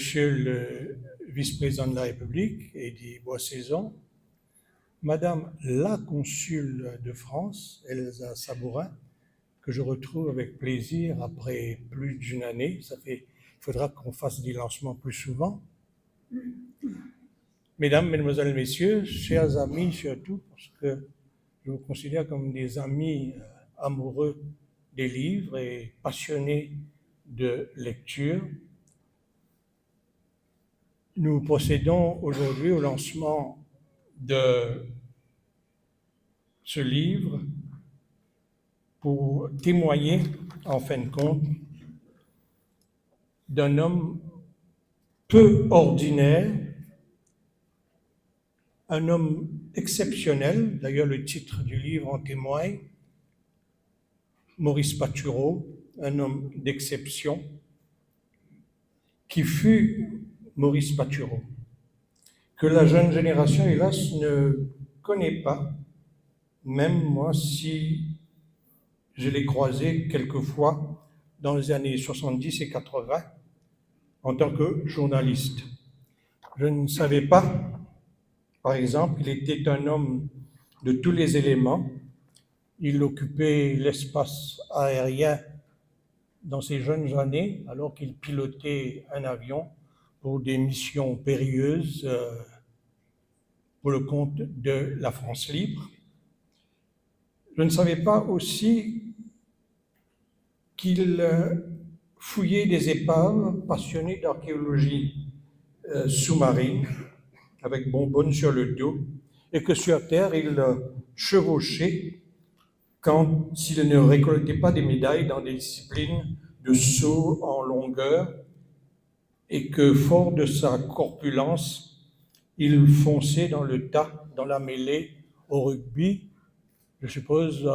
Monsieur le vice-président de la République, Eddy Boissaison, Madame la consul de France, Elsa Sabourin, que je retrouve avec plaisir après plus d'une année. Il faudra qu'on fasse des lancements plus souvent. Mesdames, Mesdemoiselles, Messieurs, chers amis surtout, parce que je vous considère comme des amis amoureux des livres et passionnés de lecture, nous procédons aujourd'hui au lancement de ce livre pour témoigner, en fin de compte, d'un homme peu ordinaire, un homme exceptionnel, d'ailleurs le titre du livre en témoigne, Maurice Patureau, un homme d'exception, qui fut Maurice Patureau, que la jeune génération, hélas, ne connaît pas, même moi, si je l'ai croisé quelquefois dans les années 70 et 80 en tant que journaliste. Je ne savais pas, par exemple, qu'il était un homme de tous les éléments. Il occupait l'espace aérien dans ses jeunes années, alors qu'il pilotait un avion pour des missions périlleuses pour le compte de la France libre. Je ne savais pas aussi qu'il fouillait des épaves, passionné d'archéologie sous-marine, avec bonbonne sur le dos, et que sur Terre, il chevauchait quand il ne récoltait pas des médailles dans des disciplines de saut en longueur, et que, fort de sa corpulence, il fonçait dans le tas, dans la mêlée, au rugby. Je suppose,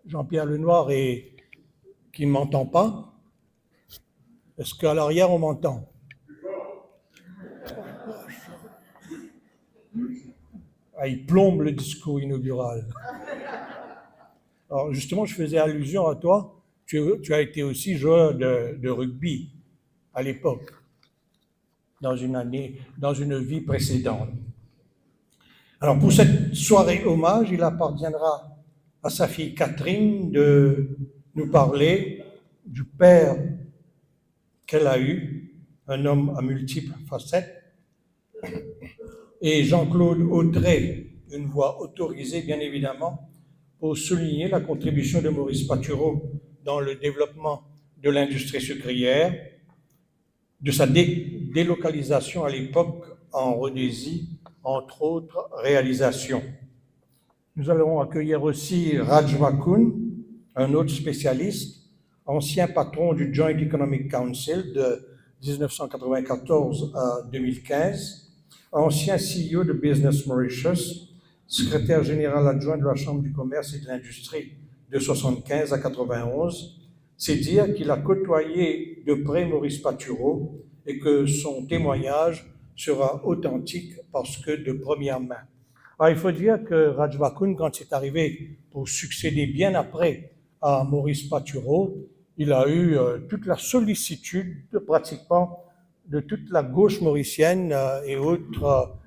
Jean-Pierre Lenoir, qui ne m'entend pas. Est-ce qu'à l'arrière, on m'entend? Ah, il plombe le discours inaugural. Alors, justement, je faisais allusion à toi. Tu as été aussi joueur de rugby à l'époque, dans une vie précédente. Alors, pour cette soirée hommage, il appartiendra à sa fille Catherine de nous parler du père qu'elle a eu, un homme à multiples facettes, et Jean-Claude Audrey, une voix autorisée, bien évidemment, pour souligner la contribution de Maurice Patureau dans le développement de l'industrie sucrière, de sa délocalisation à l'époque en Rhodésie, entre autres réalisations. Nous allons accueillir aussi Raj Vakun, un autre spécialiste, ancien patron du Joint Economic Council de 1994 à 2015, ancien CEO de Business Mauritius, secrétaire général adjoint de la Chambre du commerce et de l'industrie de 1975 à 1991. C'est dire qu'il a côtoyé de près Maurice Patureau et que son témoignage sera authentique parce que de première main. Alors, il faut dire que Raj Vakun, quand c'est arrivé pour succéder bien après à Maurice Patureau, il a eu toute la sollicitude pratiquement de toute la gauche mauricienne et autres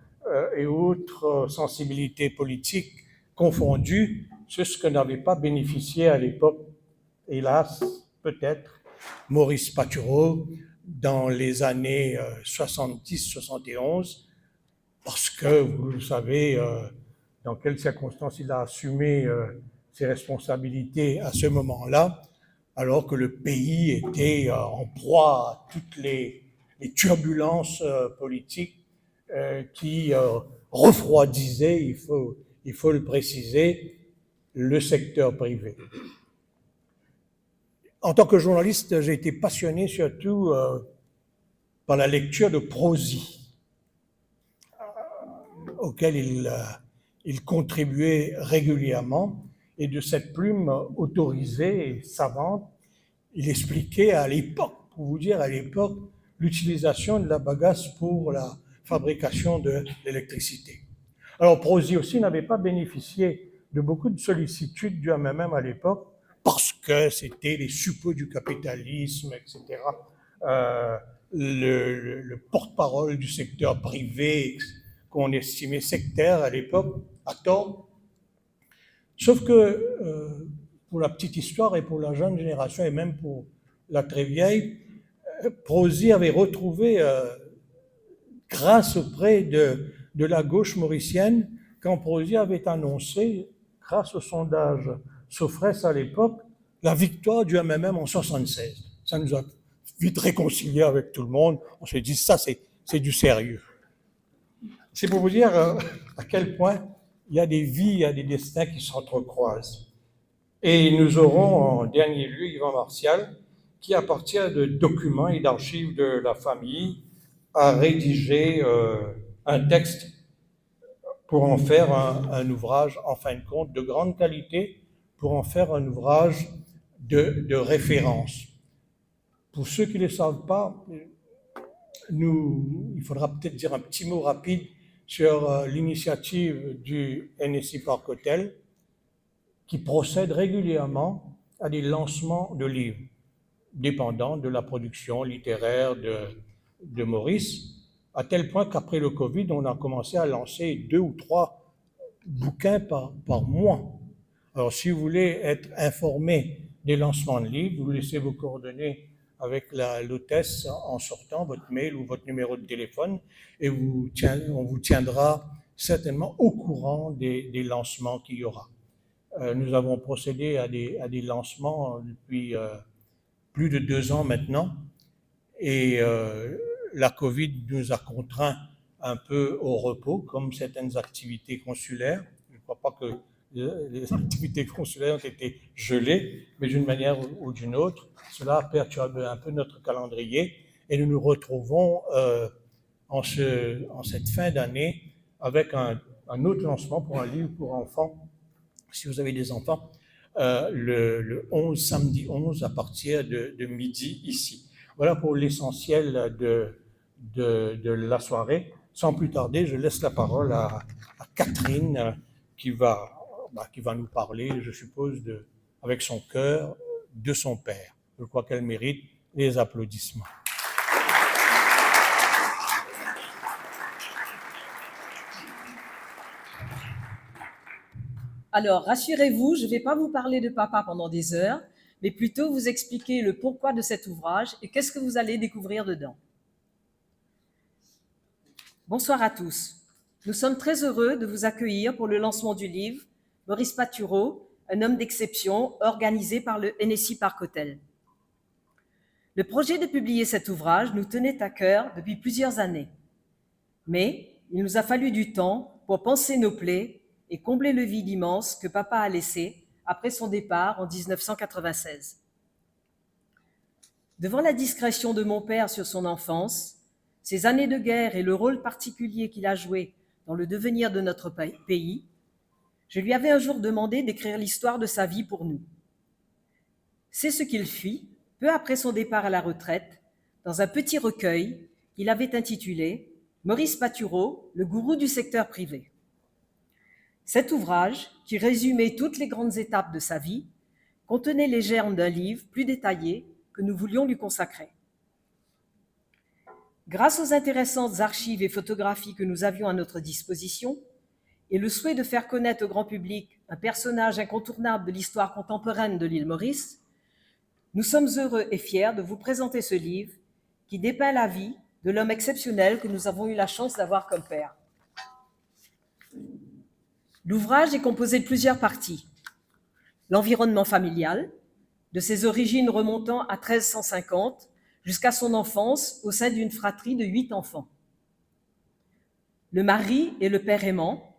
sensibilités politiques confondues, c'est ce que n'avait pas bénéficié à l'époque, hélas, peut-être, Maurice Patureau dans les années 70-71, parce que, vous le savez, dans quelles circonstances il a assumé ses responsabilités à ce moment-là, alors que le pays était en proie à toutes les turbulences politiques qui refroidisaient, il faut le préciser, le secteur privé. En tant que journaliste, j'ai été passionné surtout par la lecture de Prosy, auquel il contribuait régulièrement, et de cette plume autorisée et savante, il expliquait à l'époque, pour vous dire à l'époque, l'utilisation de la bagasse pour la fabrication de l'électricité. Alors Prosy aussi n'avait pas bénéficié de beaucoup de sollicitudes dues à moi-même à l'époque, parce que c'était les suppôts du capitalisme, etc. le porte-parole du secteur privé qu'on estimait sectaire à l'époque, à tort. Sauf que, pour la petite histoire et pour la jeune génération, et même pour la très vieille, Prosy avait retrouvé, grâce auprès de la gauche mauricienne, quand Prosy avait annoncé, grâce au sondage Sofres à l'époque, la victoire du MMM en 76. Ça nous a vite réconciliés avec tout le monde. On s'est dit, ça, c'est du sérieux. C'est pour vous dire à quel point il y a des vies, il y a des destins qui s'entrecroisent. Et nous aurons en dernier lieu Yvan Martial, qui, à partir de documents et d'archives de la famille, a rédigé un texte pour en faire un ouvrage, en fin de compte, de grande qualité, pour en faire un ouvrage de référence. Pour ceux qui ne le savent pas, il faudra peut-être dire un petit mot rapide sur l'initiative du NSI Parc Hôtel, qui procède régulièrement à des lancements de livres, dépendant de la production littéraire de Maurice, à tel point qu'après le Covid, on a commencé à lancer 2 ou 3 bouquins par mois. Alors, si vous voulez être informé des lancements de livres, vous laissez vos coordonnées avec l'hôtesse en sortant, votre mail ou votre numéro de téléphone, et on vous tiendra certainement au courant des lancements qu'il y aura. Nous avons procédé à des lancements depuis plus de 2 ans maintenant, et la Covid nous a contraints un peu au repos, comme certaines activités consulaires. Je ne crois pas que les activités consulaires ont été gelées, mais d'une manière ou d'une autre, cela a perturbé un peu notre calendrier, et nous nous retrouvons en cette fin d'année avec un autre lancement pour un livre pour enfants, si vous avez des enfants, le 11, samedi 11, à partir de midi ici. Voilà pour l'essentiel de la soirée. Sans plus tarder, je laisse la parole à Catherine qui va nous parler, je suppose, avec son cœur, de son père. Je crois qu'elle mérite les applaudissements. Alors, rassurez-vous, je ne vais pas vous parler de papa pendant des heures, mais plutôt vous expliquer le pourquoi de cet ouvrage et qu'est-ce que vous allez découvrir dedans. Bonsoir à tous. Nous sommes très heureux de vous accueillir pour le lancement du livre « Maurice Patureau, un homme d'exception » organisé par le NSI Parc Hôtel. Le projet de publier cet ouvrage nous tenait à cœur depuis plusieurs années. Mais il nous a fallu du temps pour panser nos plaies et combler le vide immense que papa a laissé après son départ en 1996. Devant la discrétion de mon père sur son enfance, ses années de guerre et le rôle particulier qu'il a joué dans le devenir de notre pays, je lui avais un jour demandé d'écrire l'histoire de sa vie pour nous. C'est ce qu'il fit, peu après son départ à la retraite, dans un petit recueil qu'il avait intitulé « Maurice Patureau, le gourou du secteur privé ». Cet ouvrage, qui résumait toutes les grandes étapes de sa vie, contenait les germes d'un livre plus détaillé que nous voulions lui consacrer. Grâce aux intéressantes archives et photographies que nous avions à notre disposition, et le souhait de faire connaître au grand public un personnage incontournable de l'histoire contemporaine de l'île Maurice, nous sommes heureux et fiers de vous présenter ce livre qui dépeint la vie de l'homme exceptionnel que nous avons eu la chance d'avoir comme père. L'ouvrage est composé de plusieurs parties. L'environnement familial, de ses origines remontant à 1350 jusqu'à son enfance au sein d'une fratrie de 8 enfants. Le mari et le père aimant,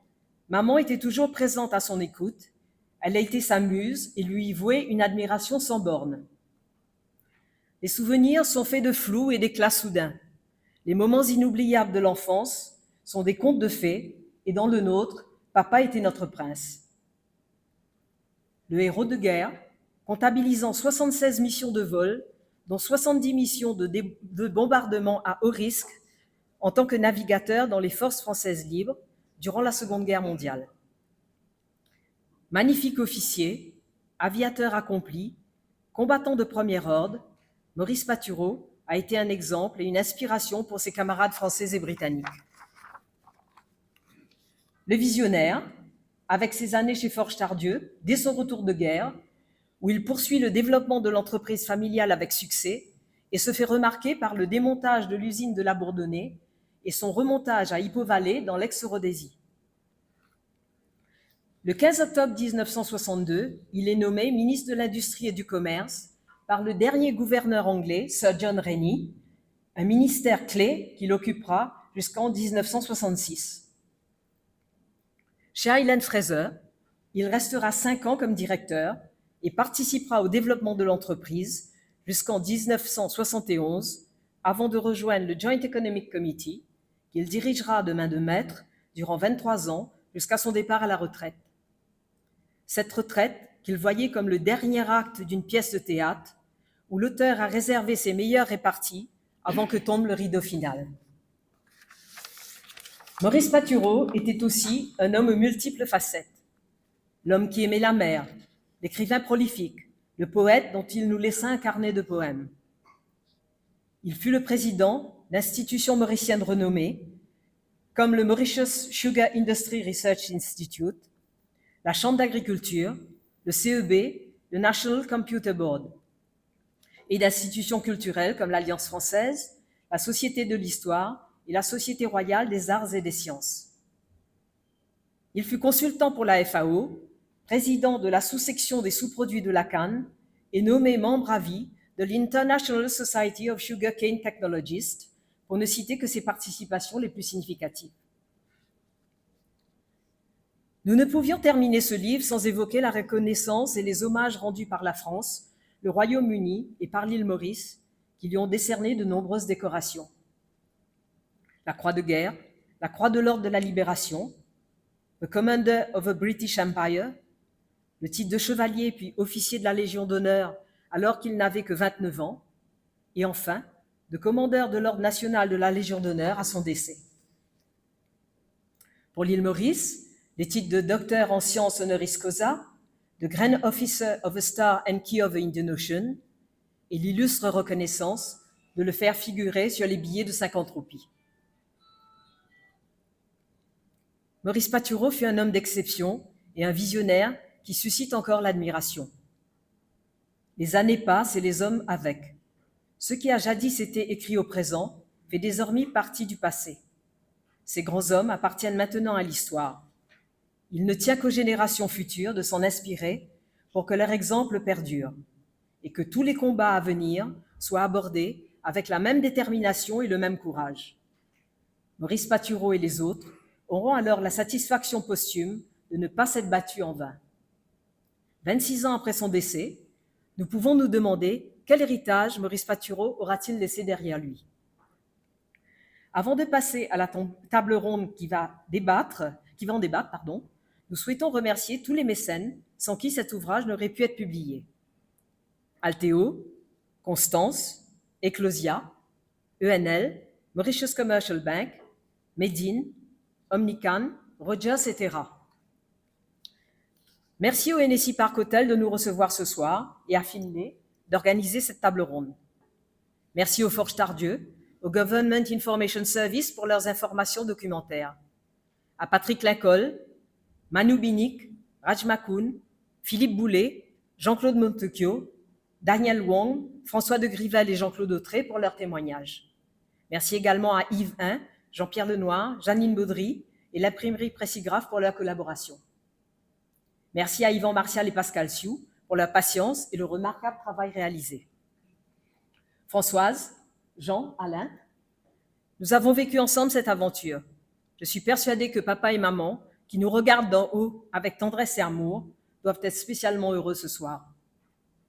maman était toujours présente à son écoute, elle a été sa muse et lui y vouait une admiration sans borne. Les souvenirs sont faits de flou et d'éclats soudains. Les moments inoubliables de l'enfance sont des contes de fées, et dans le nôtre, papa était notre prince. Le héros de guerre, comptabilisant 76 missions de vol, dont 70 missions de bombardement à haut risque, en tant que navigateur dans les forces françaises libres durant la Seconde Guerre mondiale. Magnifique officier, aviateur accompli, combattant de premier ordre, Maurice Patureau a été un exemple et une inspiration pour ses camarades français et britanniques. Le visionnaire, avec ses années chez Forge Tardieu, dès son retour de guerre, où il poursuit le développement de l'entreprise familiale avec succès et se fait remarquer par le démontage de l'usine de la Bourdonnais et son remontage à Hippo Valley dans l'ex-Rhodésie. Le 15 octobre 1962, il est nommé ministre de l'Industrie et du Commerce par le dernier gouverneur anglais, Sir John Rennie, un ministère clé qu'il occupera jusqu'en 1966. Chez Highland Fraser, il restera 5 ans comme directeur et participera au développement de l'entreprise jusqu'en 1971, avant de rejoindre le Joint Economic Committee, qu'il dirigera de main de maître durant 23 ans jusqu'à son départ à la retraite. Cette retraite, qu'il voyait comme le dernier acte d'une pièce de théâtre, où l'auteur a réservé ses meilleures réparties avant que tombe le rideau final. Maurice Patureau était aussi un homme aux multiples facettes. L'homme qui aimait la mer, l'écrivain prolifique, le poète dont il nous laissa un carnet de poèmes. Il fut le président d'institutions mauriciennes renommées, comme le Mauritius Sugar Industry Research Institute, la Chambre d'agriculture, le CEB, le National Computer Board, et d'institutions culturelles comme l'Alliance française, la Société de l'Histoire et la Société royale des arts et des sciences. Il fut consultant pour la FAO, président de la sous-section des sous-produits de la canne et nommé membre à vie de l'International Society of Sugarcane Technologists, pour ne citer que ses participations les plus significatives. Nous ne pouvions terminer ce livre sans évoquer la reconnaissance et les hommages rendus par la France, le Royaume-Uni et par l'île Maurice, qui lui ont décerné de nombreuses décorations. La Croix de guerre, la Croix de l'Ordre de la Libération, the Commander of the British Empire, le titre de chevalier puis officier de la Légion d'honneur alors qu'il n'avait que 29 ans, et enfin, de commandeur de l'Ordre national de la Légion d'honneur à son décès. Pour l'île Maurice, les titres de docteur en sciences honoris causa, de Grand Officer of the Star and Key of the Indian Ocean, et l'illustre reconnaissance de le faire figurer sur les billets de 50 roupies. Maurice Patureau fut un homme d'exception et un visionnaire qui suscite encore l'admiration. Les années passent et les hommes avec. Ce qui a jadis été écrit au présent fait désormais partie du passé. Ces grands hommes appartiennent maintenant à l'histoire. Il ne tient qu'aux générations futures de s'en inspirer pour que leur exemple perdure et que tous les combats à venir soient abordés avec la même détermination et le même courage. Maurice Patureau et les autres auront alors la satisfaction posthume de ne pas s'être battus en vain. 26 ans après son décès, nous pouvons nous demander quel héritage Maurice Patureau aura-t-il laissé derrière lui. Avant de passer à la table ronde qui va en débattre, nous souhaitons remercier tous les mécènes sans qui cet ouvrage n'aurait pu être publié. Alteo, Constance, Ecclosia, ENL, Mauritius Commercial Bank, Medine, Omnican, Rogers et Terra. Merci au NSI Park Hotel de nous recevoir ce soir et à Finlay d'organiser cette table ronde. Merci au Forge Tardieu, au Government Information Service pour leurs informations documentaires, à Patrick Lincoln, Manu Binic, Raj Makoun, Philippe Boulet, Jean-Claude Montecchio, Daniel Wong, François de Grivel et Jean-Claude Autré pour leurs témoignages. Merci également à Yves Hein, Jean-Pierre Lenoir, Janine Baudry et l'imprimerie Pressigraphe pour leur collaboration. Merci à Yvan Martial et Pascal Sioux pour leur patience et le remarquable travail réalisé. Françoise, Jean, Alain, nous avons vécu ensemble cette aventure. Je suis persuadée que papa et maman, qui nous regardent d'en haut avec tendresse et amour, doivent être spécialement heureux ce soir.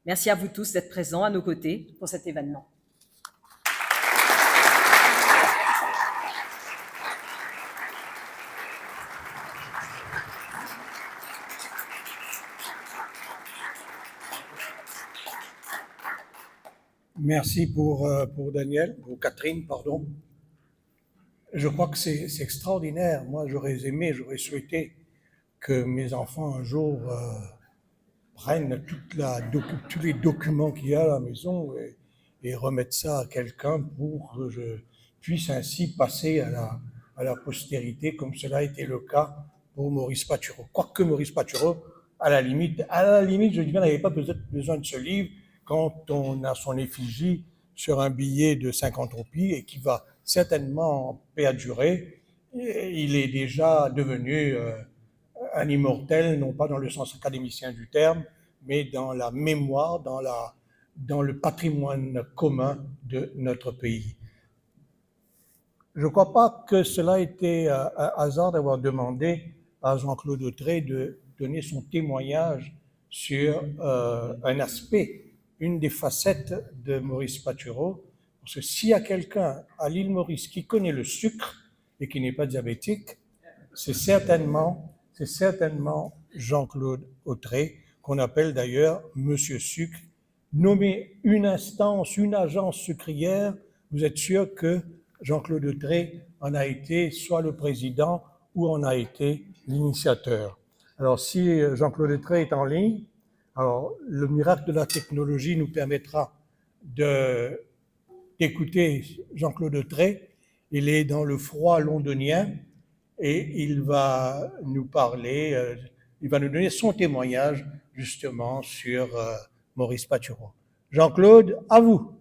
Merci à vous tous d'être présents à nos côtés pour cet événement. Merci pour Daniel, pour Catherine, pardon. Je crois que c'est extraordinaire. Moi, j'aurais souhaité que mes enfants un jour prennent tous les documents qu'il y a à la maison et remettre ça à quelqu'un pour que je puisse ainsi passer à la postérité, comme cela a été le cas pour Maurice Patureau. Quoique Maurice Patureau, à la limite, je dis bien, n'avait pas besoin de ce livre quand on a son effigie sur un billet de 50 roupies et qui va certainement perdurer. Il est déjà devenu un immortel, non pas dans le sens académicien du terme, mais dans la mémoire, dans le patrimoine commun de notre pays. Je ne crois pas que cela ait été un hasard d'avoir demandé à Jean-Claude Autrey de donner son témoignage sur un aspect, une des facettes de Maurice Patureau. Parce que s'il y a quelqu'un à l'île Maurice qui connaît le sucre et qui n'est pas diabétique, c'est certainement Jean-Claude Autrey, qu'on appelle d'ailleurs Monsieur Sucre. Nommer une instance, une agence sucrière, vous êtes sûr que Jean-Claude Autrey en a été soit le président ou en a été l'initiateur. Alors si Jean-Claude Autrey est en ligne, alors le miracle de la technologie nous permettra d'écouter Jean-Claude Autrey. Il est dans le froid londonien et il va nous parler, il va nous donner son témoignage justement sur Maurice Patureau. Jean-Claude, à vous.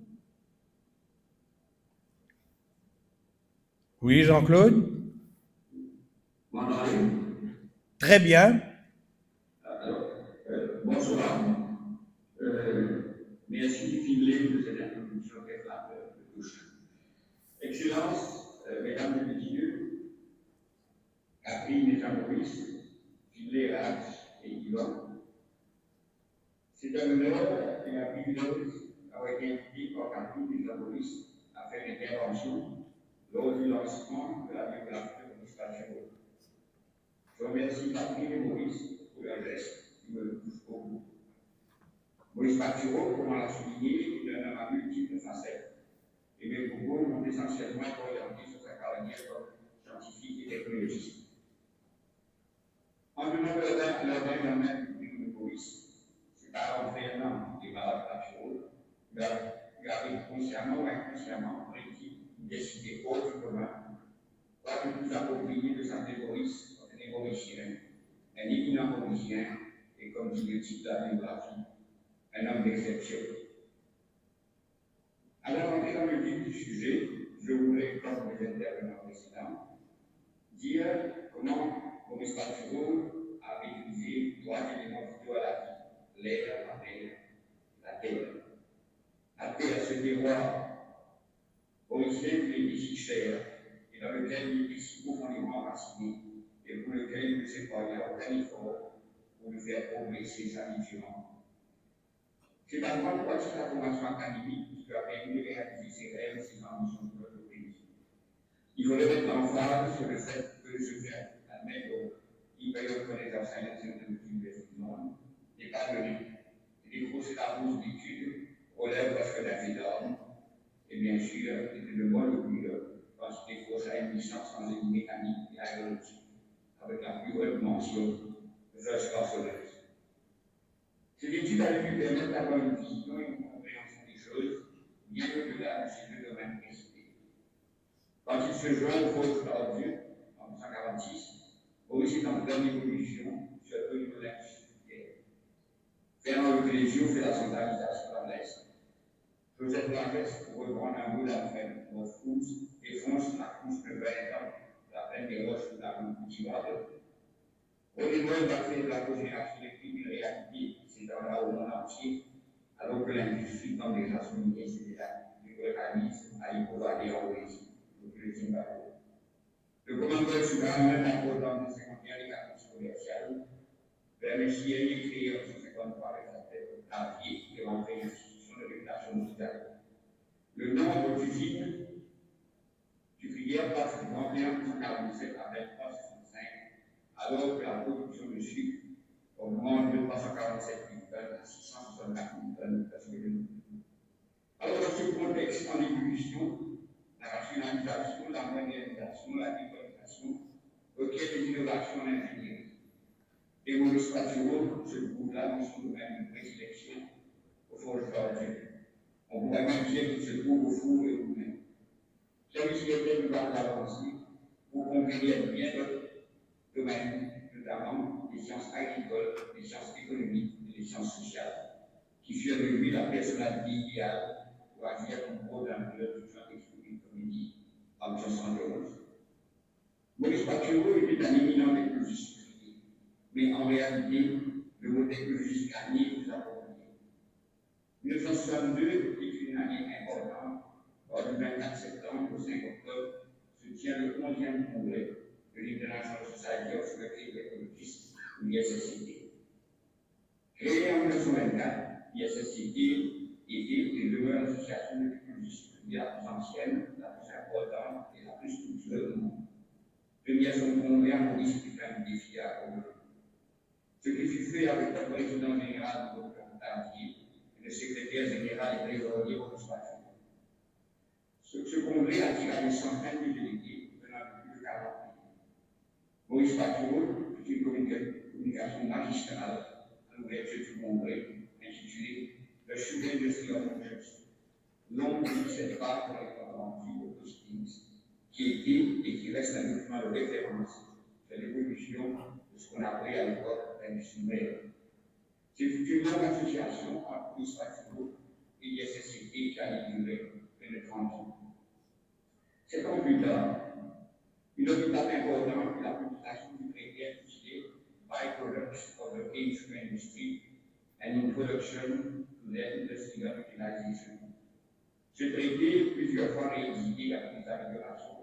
Oui, Jean-Claude? Très bien. Alors, bonsoir. Merci Finlay de cette introduction très flatteuse de touche. Excellence, mesdames et messieurs, Catherine et Jean-Maurice, Finlay, Rax et Yvan, c'est un honneur et un privilège d'avoir été invité par Catherine et Jean-Maurice à faire l'intervention lors du lancement de la biographie de Maurice Patureau. Je remercie Catherine et Maurice pour leur geste qui me touche beaucoup. Maurice Patureau, comme on l'a souligné, est un homme à multiples facettes. Et mes propos vont essentiellement être orientés sur sa carrière comme scientifique et technologiste. En donnant leur examen public de Maurice, ses parents Fernand et Madame Patureau, il avait consciemment ou inconsciemment pris une décision autrement, pas le plus approprié de s'appeler Maurice, un Mauricien, un éminent Mauricien, et comme dit le titre de la biographie, un homme d'exception. Alors, entrer dans le vif du sujet, je voudrais, comme les intervenants précédents, dire comment Maurice Patureau a maîtrisé trois éléments vitaux à la vie: l'air, la mer, la terre. La terre, ce terroir mauricien qui lui était si cher et dans lequel il était si profondément enraciné et pour lequel il ne s'est pas eu aucun effort pour lui faire progresser sa vie durant. C'est en grande partie la formation académique qui lui a permis de réaliser ses rêves et ses ambitions pour notre pays. Il faudrait mettre l'emphase sur le fait que ce fait admettre qu'il paye reconnaissance à l'intérieur de l'université du monde n'est pas donné. Et défausser la bourse d'études relève presque d'un fait d'ordre. Et bien sûr, le monde oublie quand il défausse à une licence en génie mécanique et aéronautique, avec la plus haute mention de Georges Parsonnage. Cette étude a dû lui permettre d'avoir une vision et une compréhension des choses bien au-delà de ces deux domaines précités. Quand il se joint au Fausse Dieu en 1946, Maurice est en pleine évolution sur le niveau de l'industrie. Fernand Leclésio fait la centralisation dans l'Est. Joseph Langès, pour reprendre un mot d'après Montfrousse, défonce la couche de 20 ans, la plaine des roches de la route cultivable. René Noël va faire de la cogénération électrique une réalité qui s'étendra au monde entier, alors que l'industrie tend déjà son idée du volcanisme à y provader en Brésil, le Zimbabwe. Le commandeur suprême, même important de 51 des cartes commerciales, vers le ciel est créé en 1953 avec la tête à pied et rentré l'institution de régulation mondiale. Le nombre d'usines sucrières passe de 31 1947 à 23,65, alors que la production de sucre augmente de 347 000 tonnes à 664 000 tonnes presque de nous. Alors, dans ce contexte en ébullition, la rationalisation, la modernisation, la décolonisation requiert des innovations en ingénierie. Et Maurice Patureau se trouve là dans son domaine de prédilection au Forge Dieu. On pourrait même dire qu'il se trouve au four et au moulin. Celui-ci était du bas avancé pour conquérir bien d'autres domaines, notamment les sciences agricoles, les sciences économiques et les sciences sociales, qui furent de lui la personnalité idéale pour agir comme coordonnateur du champ d'expérience community en 1971. Maurice Pacquiao était un éminent écologiste, mais en réalité, le mot écologiste gagné nous a proposé. 1962 est une année importante. Lors du 24 septembre au 5 octobre se tient le 11e congrès de l'International Society of Sugar Ecologists, ou l'ISSCT. Créée en 1924, l'ISSCT était et demeure l'association d'écologistes la plus ancienne, la plus importante et la plus structurée du monde. Tenir son congrès à Maurice fut un défi à relever. Ce qui fut fait avec le président général de Tardier et le secrétaire général et trésorier Maurice Pacquiao. Ce congrès attira des centaines de délégués venant de plus de 40 pays. Maurice Pacquiao fit une communication magistrale à l'ouverture du congrès intitulée « Le Sugar Industry of Futures », long de 17 pages pour les comptes au Postings, qui était et qui reste un document de référence sur l'évolution de ce qu'on appelait à l'époque l'industrie verte. C'est une longue association entre Maurice Pacquiao et l'ISSCT qui a duré près de 30 ans. 7 ans plus tard, une autre étape importante est la publication du traité intitulé Byproducts of the Cane Sugar Industry and Introduction to their Industrial Utilization. Ce traité, plusieurs fois réédité avec des améliorations,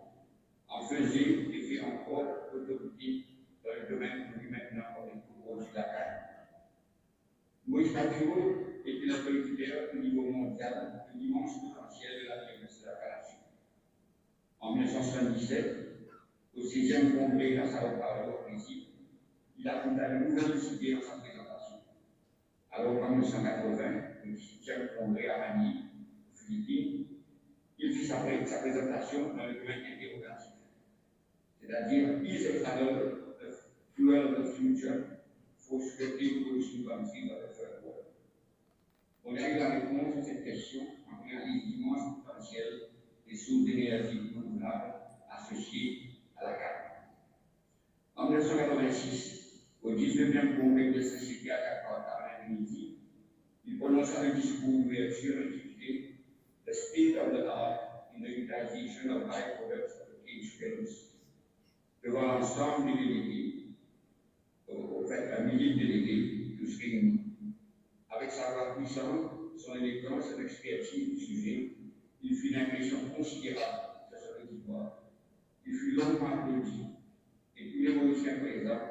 en faisait et fait encore autorité dans le domaine connu maintenant comme les produits de la canne. Maurice Pacquiao était le politicien au niveau mondial de l'immense potentiel de la biomasse de la canne. En 1977, au 6e congrès à Sao Paulo, au Brésil, il apporta une nouvelle idée dans sa présentation. Alors qu'en 1980, au 18e congrès à Manille, aux Philippines, il fit sa présentation dans le domaine interrogatif, c'est-à-dire is ethanol the fuel of the future for sugarcane producing countries of the third world. On a eu la réponse à cette question en réalisant l'immense potentiel des sources d'énergie renouvelables associées à la canne. En 1986, au 19e congrès de la société à Jakarta, en Indonésie, il prononça un discours d'ouverture intitulé The State of the Art in the Utilization of Byproducts of the Cane Sugar Industry, devant l'ensemble des délégués, au fait, un millier de délégués, tous réunis. Avec sa voix puissante, son élégance et l'expertise du sujet, il fit une impression considérable sur ce auditoire. Il fut longuement applaudi, et tous les Mauriciens présents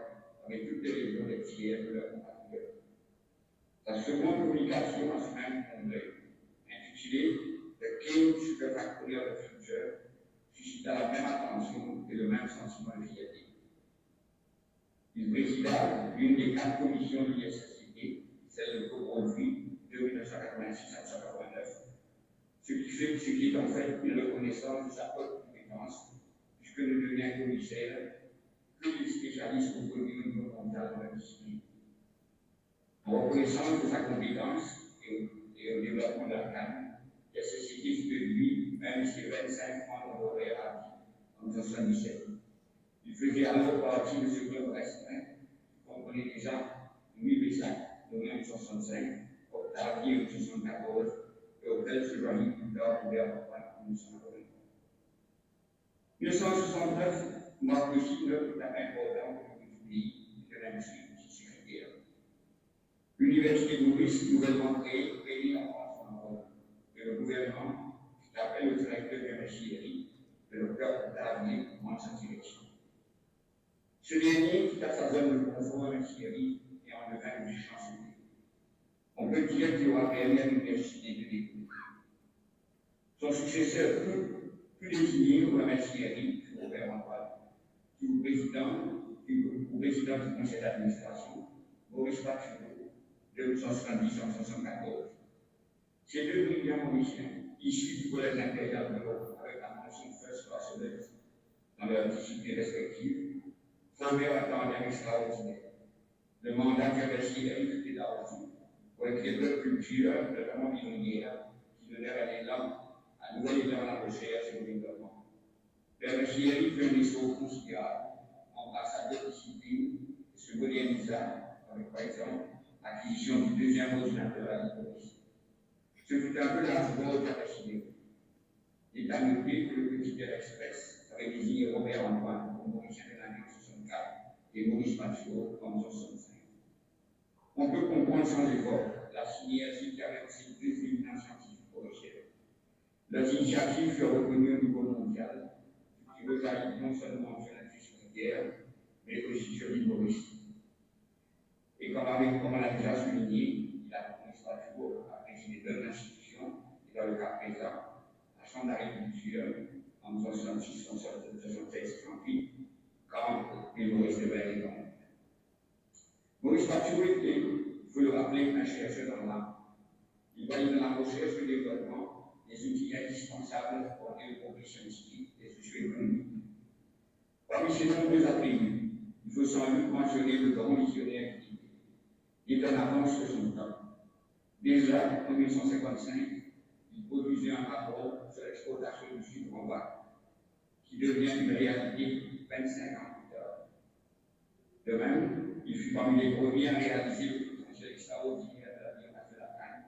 avaient toutes les raisons d'être fiers de leur compatriote. Sa seconde communication à ce même congrès, intitulée The Cane Sugar Factory of the Future, suscita la même attention et le même sentiment de fierté. Il présida l'une des 4 commissions de l'ISSCT, celle de coproduit de 1986 à 1989, ce qui est en fait une reconnaissance de sa haute compétence, puisque ne devient commissaire que les spécialistes reconnus au niveau mondial dans la discipline. En reconnaissance de sa compétence et au développement de la canne, l'ISSCT fut de lui même ses 25 membres honoraires à vie en 1977. Il faisait alors partie de ce club restreint qui comprenait déjà Louis Bessac, nommé en 1965, Octavie en 1974, et auquel se joignit plus tard Robert Antoine en 1980. 1969 marque aussi une autre étape importante du pays et de l'industrie sucrière. L'Université de Maurice, nouvellement créée, réunit en France son rôle, et le gouvernement fit appel au directeur de la MSIRI, le docteur Octavie, en sa direction. Ce dernier quitta sa zone de confort à MSIRI et en devint du chancelier. On peut dire qu'il aura permis à l'université de découvrir. Son successeur plus désigné pour la MSIRI fut Robert Antoine, qui fut président du conseil d'administration, Maurice Pacquiao, de 1970 en 1974. Ces deux brillants Mauriciens, issus du collège impérial de l'Europe avec la mention First Class Honneurs dans leurs disciplines respectives, formèrent un tandem extraordinaire. Le mandat du MSIRI fut élargi pour écrire d'autres cultures, notamment pionnières, qui donnèrent un élan, un nouvel élan à la recherche et au développement. Père Michel fait un essor considérable, embrassa d'autres disciplines et se modernisa avec, par exemple, l'acquisition du deuxième ordinateur à l'hypothèse. Ce fut un peu la joie de la Chine. Il est à noter que le petit Père Express avait désigné Robert Antoine comme Mauricien de l'année 64 et Maurice Mathieu en 65. On peut comprendre sans effort la synergie qui avait ces deux éminents scientifiques au recherche. Leurs initiatives furent reconnues au niveau mondial, ce qui rejaillit non seulement sur l'industrie militaire, mais aussi sur l'humorisme. Et comme on l'a déjà souligné, il a commencé toujours à présider deux institutions, et dans le cas présent, la Chambre d'agriculture en 1966, 1976, 1968, quand l'humoriste devait répondre. Maurice Mathieu était, il faut le rappeler, un chercheur dans l'âme. Il voyait dans la recherche et le développement des outils indispensables pour le progrès scientifique et socio-économique. Parmi ces nombreux attributs, il faut sans doute mentionner le grand visionnaire qui était. Il est en avance sur son temps. Déjà, en 1955, il produisait un rapport sur l'exportation du sucre en vache, qui devient une réalité 25 ans plus tard. De même, il fut parmi les premiers à réaliser le potentiel extraordinaire de la biomasse de la canne,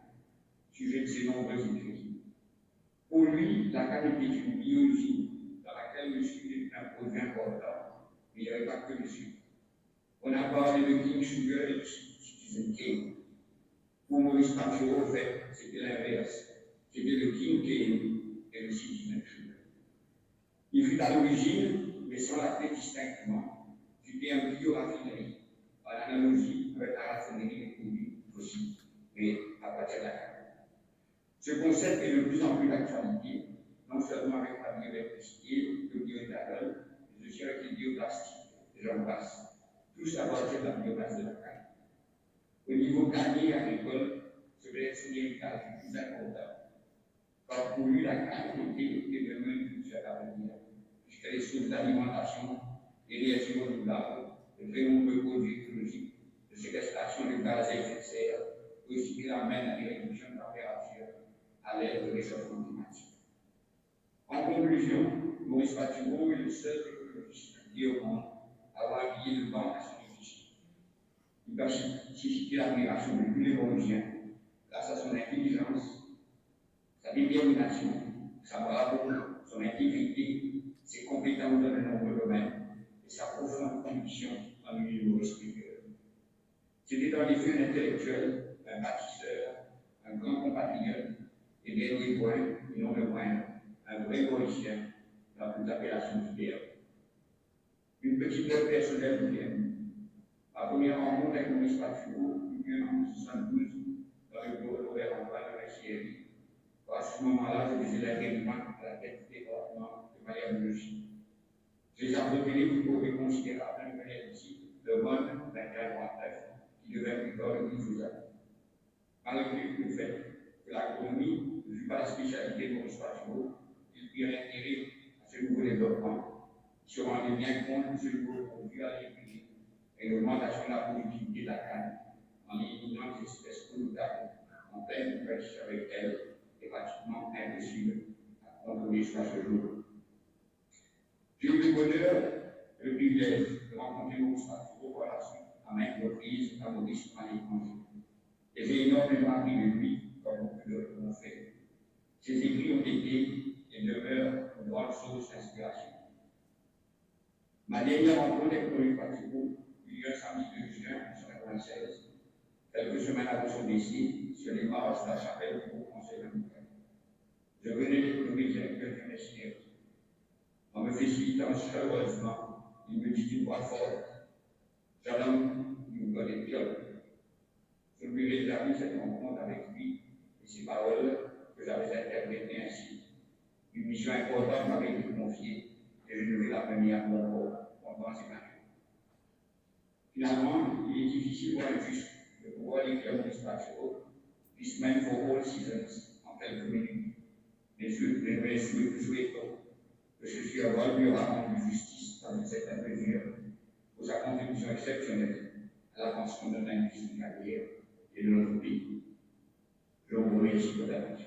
sujet de ses nombreux écrits. Pour lui, la canne était une biologie dans laquelle le sucre est un produit important, mais il n'y avait pas que le sucre. On a parlé de King Sugar et de Citizen Cane. Pour Maurice Mathieu, en fait, c'était l'inverse. C'était le King Cane et le Citizen Sugar. Il fut à l'origine, mais sans l'appeler distinctement, du terme bioraffinerie, en analogie avec la raffinerie des produits fossiles, mais à partir de la canne. Ce concept est de plus en plus d'actualité, non seulement avec la bioélectricité, le bioéthanol, mais aussi avec les bioplastiques, et j'en passe, tous à partir de la biomasse de la canne. Au niveau cannier agricole, ce devait être son héritage le plus important. Car pour lui, la canne était devenue une culture d'avenir, puisqu'elle est source d'alimentation, d'énergie renouvelable, de très nombreux produits écologiques, de séquestration de gaz à effet de serre, aussi qu'il amène à des réductions de température à l'aide du réchauffement climatique. En conclusion, Maurice Mathieu est le seul écologiste au monde à avoir habillé le banc à son effigie. Il va susciter l'admiration de tous les Mauriciens grâce à son intelligence, sa détermination, sa bravoure, son intégrité, ses compétences dans de nombreux domaines et sa profonde conviction en une humoriste rigueur. C'était en effet un intellectuel, un bâtisseur, un grand compatriote, et dernier point, et non le moindre, un vrai Mauricien dans toute appellation du terme. Une petite note personnelle du terme. Ma première rencontre avec Maurice Mathieu eut lieu en 1972 dans le bureau de Robert Antoine de la CRI. À ce moment-là, je faisais l'agrément à la tête du département de malherbiologie. J'ai entretenues du progrès considérable de manière ici, le mode d'un cadre qui devait plus tard le plus faisable. Malgré le fait que l'agronomie ne fut pas la spécialité de Maurice Mathieu, il prit un intérêt à ce nouveau développement, qui se rendait bien compte de ce nouveau produit à l'équilibre et l'augmentation de la productivité de la canne en éliminant les espèces redoutables en pleine pêche avec elles est pratiquement impossible à contrôler jusqu'à ce jour. J'ai eu le bonheur et le privilège de rencontrer Maurice Mathieu par la suite à maintes reprises à Maurice à l'étranger. Et j'ai énormément appris de lui, comme beaucoup d'autres l'ont fait. Ses écrits ont été et demeurent une grande source d'inspiration. Ma dernière rencontre avec Maurice Mathieu eut lieu un samedi 2 juin 1996, quelques semaines avant son décès, sur les marches de la chapelle du Haut Conseil de l'Ukraine. Je venais d'être nommé directeur du ministère. En me félicitant chaleureusement, il me dit d'une voix forte: jeune homme, il me connaît bien. Je lui ai réservé cette rencontre avec lui et ces paroles que j'avais interprétées ainsi. Une mission importante m'avait été confiée et je devais la mener à mon corps pendant ces années. Finalement, il est difficile pour un juge de pouvoir écrire Maurice Mathieu, This Man for All Seasons, en quelques minutes. Mais je souhaitons que ce soit avoir lui aura rendu justice dans une certaine mesure pour sa contribution exceptionnelle à l'avancement de l'industrie carrière et de notre pays. Je vous remercie pour l'attention.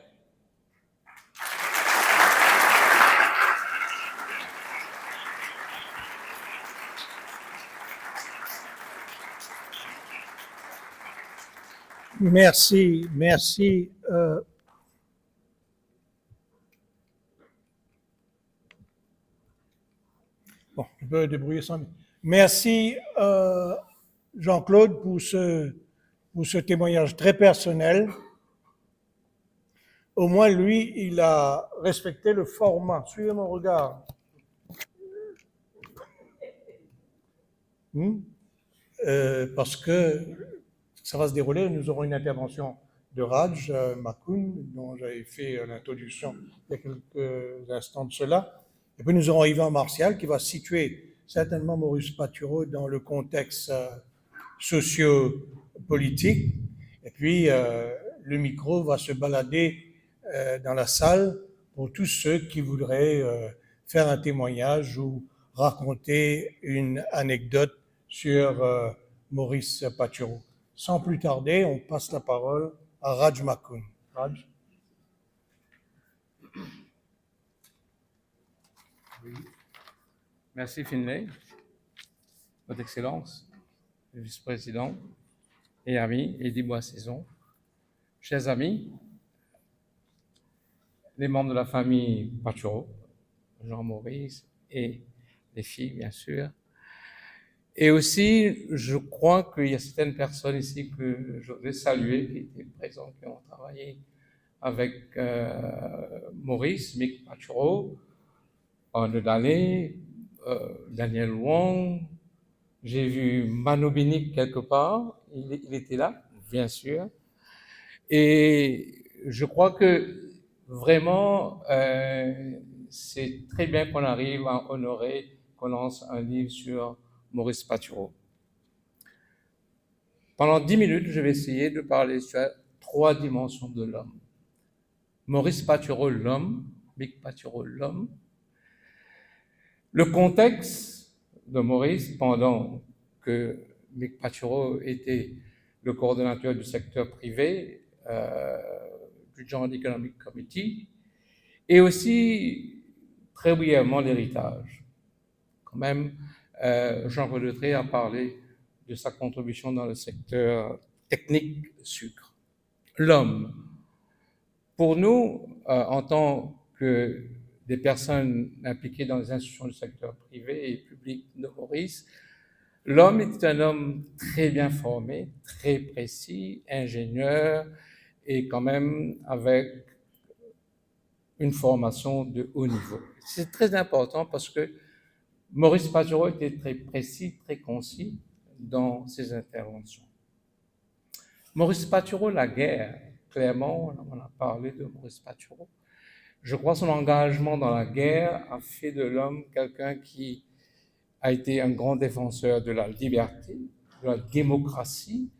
Merci, merci. Bon, je peux débrouiller sans. Merci, Jean-Claude, pour ce témoignage très personnel. Au moins, lui, il a respecté le format. Suivez mon regard. Parce que ça va se dérouler, nous aurons une intervention de Raj Makun, dont j'avais fait l'introduction il y a quelques instants de cela. Et puis nous aurons Yvan Martial qui va situer certainement Maurice Patureau dans le contexte socio-politique. Et puis le micro va se balader dans la salle pour tous ceux qui voudraient faire un témoignage ou raconter une anecdote sur Maurice Patureau. Sans plus tarder, on passe la parole à Raj Makun. Raj. Oui. Merci Finlay, Votre Excellence, le vice-président et ami Eddy Boissaison, chers amis, les membres de la famille Patureau, Jean-Maurice et les filles, bien sûr. Et aussi, je crois qu'il y a certaines personnes ici que je voudrais saluer, qui étaient présentes, qui ont travaillé avec Maurice, Mick Patureau, Arnaud Dallet, Daniel Wong. J'ai vu Mano Binic quelque part, il était là, bien sûr. Et je crois que vraiment, c'est très bien qu'on arrive à honorer, qu'on lance un livre sur Maurice Patureau. Pendant 10 minutes, je vais essayer de parler sur 3 dimensions de l'homme. Maurice Patureau, l'homme, Mick Patureau, l'homme. Le contexte de Maurice pendant que Mick Patureau était le coordonnateur du secteur privé du Joint Economic Committee, et aussi très brièvement l'héritage. Quand même, Jean-Paul Detré a parlé de sa contribution dans le secteur technique sucre. L'homme. Pour nous, en tant que des personnes impliquées dans les institutions du secteur privé et public de Maurice, l'homme était un homme très bien formé, très précis, ingénieur et quand même avec une formation de haut niveau. C'est très important parce que Maurice Patureau était très précis, très concis dans ses interventions. Maurice Patureau, la guerre, clairement, on a parlé de Maurice Patureau. Je crois que son engagement dans la guerre a fait de l'homme quelqu'un qui a été un grand défenseur de la liberté, de la démocratie,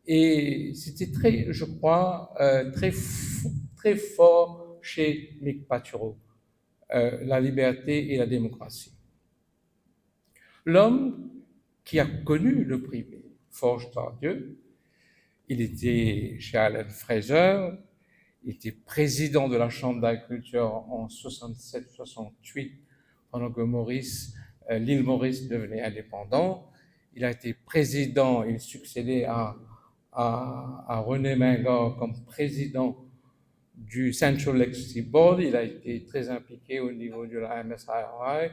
et c'était très, je crois, très fort chez Mick Patureau, la liberté et la démocratie. L'homme qui a connu le privé, Forge Tardieu, il était chez Allen Fraser, il était président de la Chambre d'agriculture en 67-68, pendant que l'île Maurice devenait indépendant. Il a été président, il succédait à René Mingard comme président du Central Electricity Board. Il a été très impliqué au niveau de la MSIRI.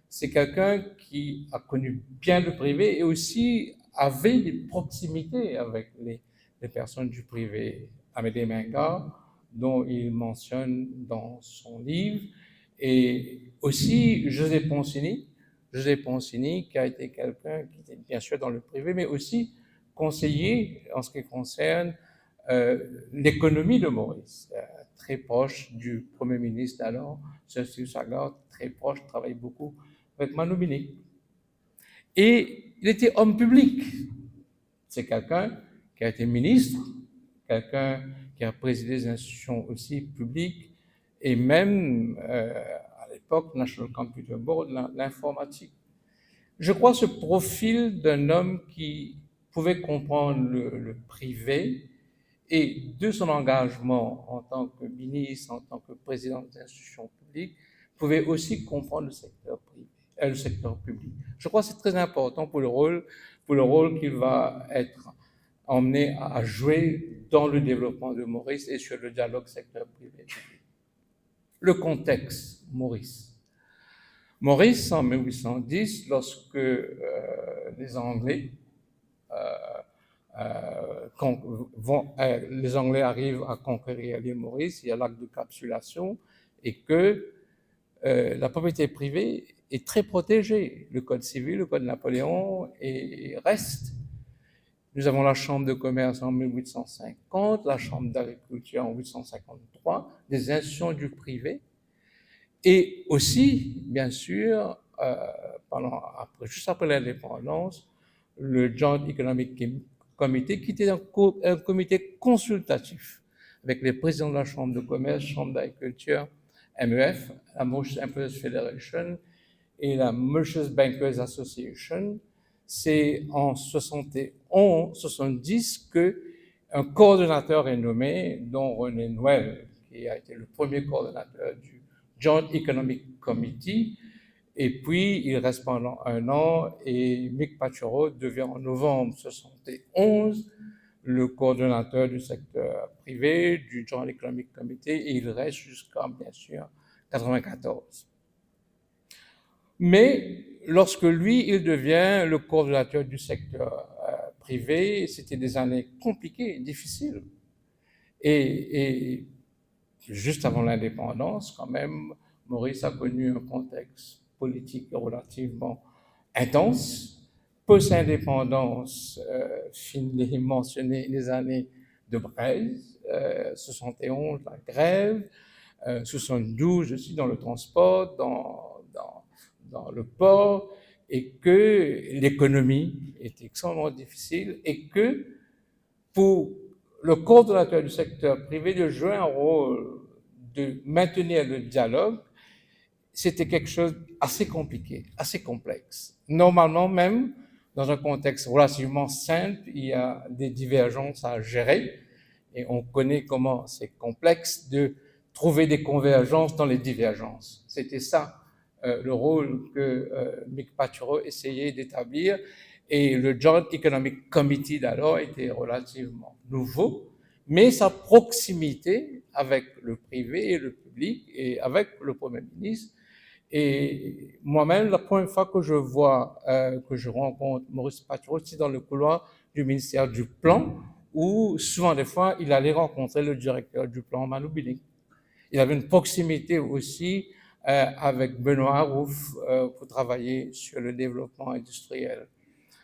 C'est quelqu'un qui a connu bien le privé et aussi avait des proximités avec les personnes du privé. Amédée Mingard, dont il mentionne dans son livre, et aussi José Poncini, qui a été quelqu'un qui était bien sûr dans le privé, mais aussi conseiller en ce qui concerne l'économie de Maurice, très proche du Premier ministre d'alors, Sir Steve Sagard, très proche, travaille beaucoup avec Mano Binic. Et il était homme public. C'est quelqu'un qui a été ministre, quelqu'un qui a présidé des institutions aussi publiques, et même à l'époque, National Computer Board, l'informatique. Je crois ce profil d'un homme qui pouvait comprendre le privé, et de son engagement en tant que ministre, en tant que président des institutions publiques, pouvait aussi comprendre le secteur privé, le secteur public. Je crois que c'est très important pour le rôle qu'il va être emmené à jouer dans le développement de Maurice et sur le dialogue secteur privé. Le contexte, Maurice. Maurice, en 1810, lorsque les Anglais les Anglais arrivent à conquérir l'île Maurice, il y a l'acte de capitulation, et que la propriété privée est très protégée. Le Code civil, le Code Napoléon, et reste. Nous avons la Chambre de commerce en 1850, la Chambre d'agriculture en 1853, des institutions du privé, et aussi, bien sûr, juste après l'indépendance, le Joint Economic Committee, qui était un comité consultatif avec les présidents de la Chambre de commerce, Chambre d'agriculture, MEF, la Merchants Employers Federation et la Merchants Bankers Association. C'est en 70 qu'un coordonnateur est nommé, dont René Noël, qui a été le premier coordonnateur du Joint Economic Committee, et puis il reste pendant 1 an, et Mick Patchero devient en novembre 71 le coordonnateur du secteur privé du Joint Economic Committee, et il reste jusqu'en, bien sûr, 94. Mais lorsque lui, il devient le coordonnateur du secteur privé, c'était des années compliquées, difficiles. Et juste avant l'indépendance, quand même, Maurice a connu un contexte politique relativement intense. Post-indépendance, Finlay mentionnait les années de braise, 71, la grève, 72 aussi dans le transport, dans le port, et que l'économie était extrêmement difficile, et que pour le coordonnateur du secteur privé de jouer un rôle de maintenir le dialogue, c'était quelque chose assez compliqué, assez complexe. Normalement, même dans un contexte relativement simple, il y a des divergences à gérer, et on connaît comment c'est complexe de trouver des convergences dans les divergences. C'était ça le rôle que Mick Patchero essayait d'établir, et le Joint Economic Committee d'alors était relativement nouveau, mais sa proximité avec le privé et le public et avec le Premier ministre. Et moi-même, la première fois que je rencontre Maurice Patchero, c'est dans le couloir du ministère du Plan, où souvent des fois, il allait rencontrer le directeur du Plan, Manu Billing. Il avait une proximité aussi avec Benoît Arouf pour travailler sur le développement industriel.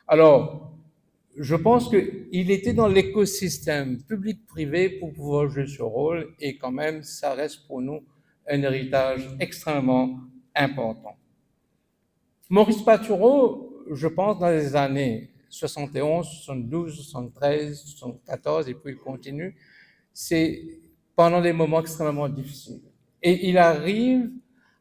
Alors, je pense qu'il était dans l'écosystème public-privé pour pouvoir jouer ce rôle, et quand même, ça reste pour nous un héritage extrêmement important. Maurice Patchero, je pense, dans les années 71, 72, 73, 74, et puis il continue, c'est pendant des moments extrêmement difficiles. Et il arrive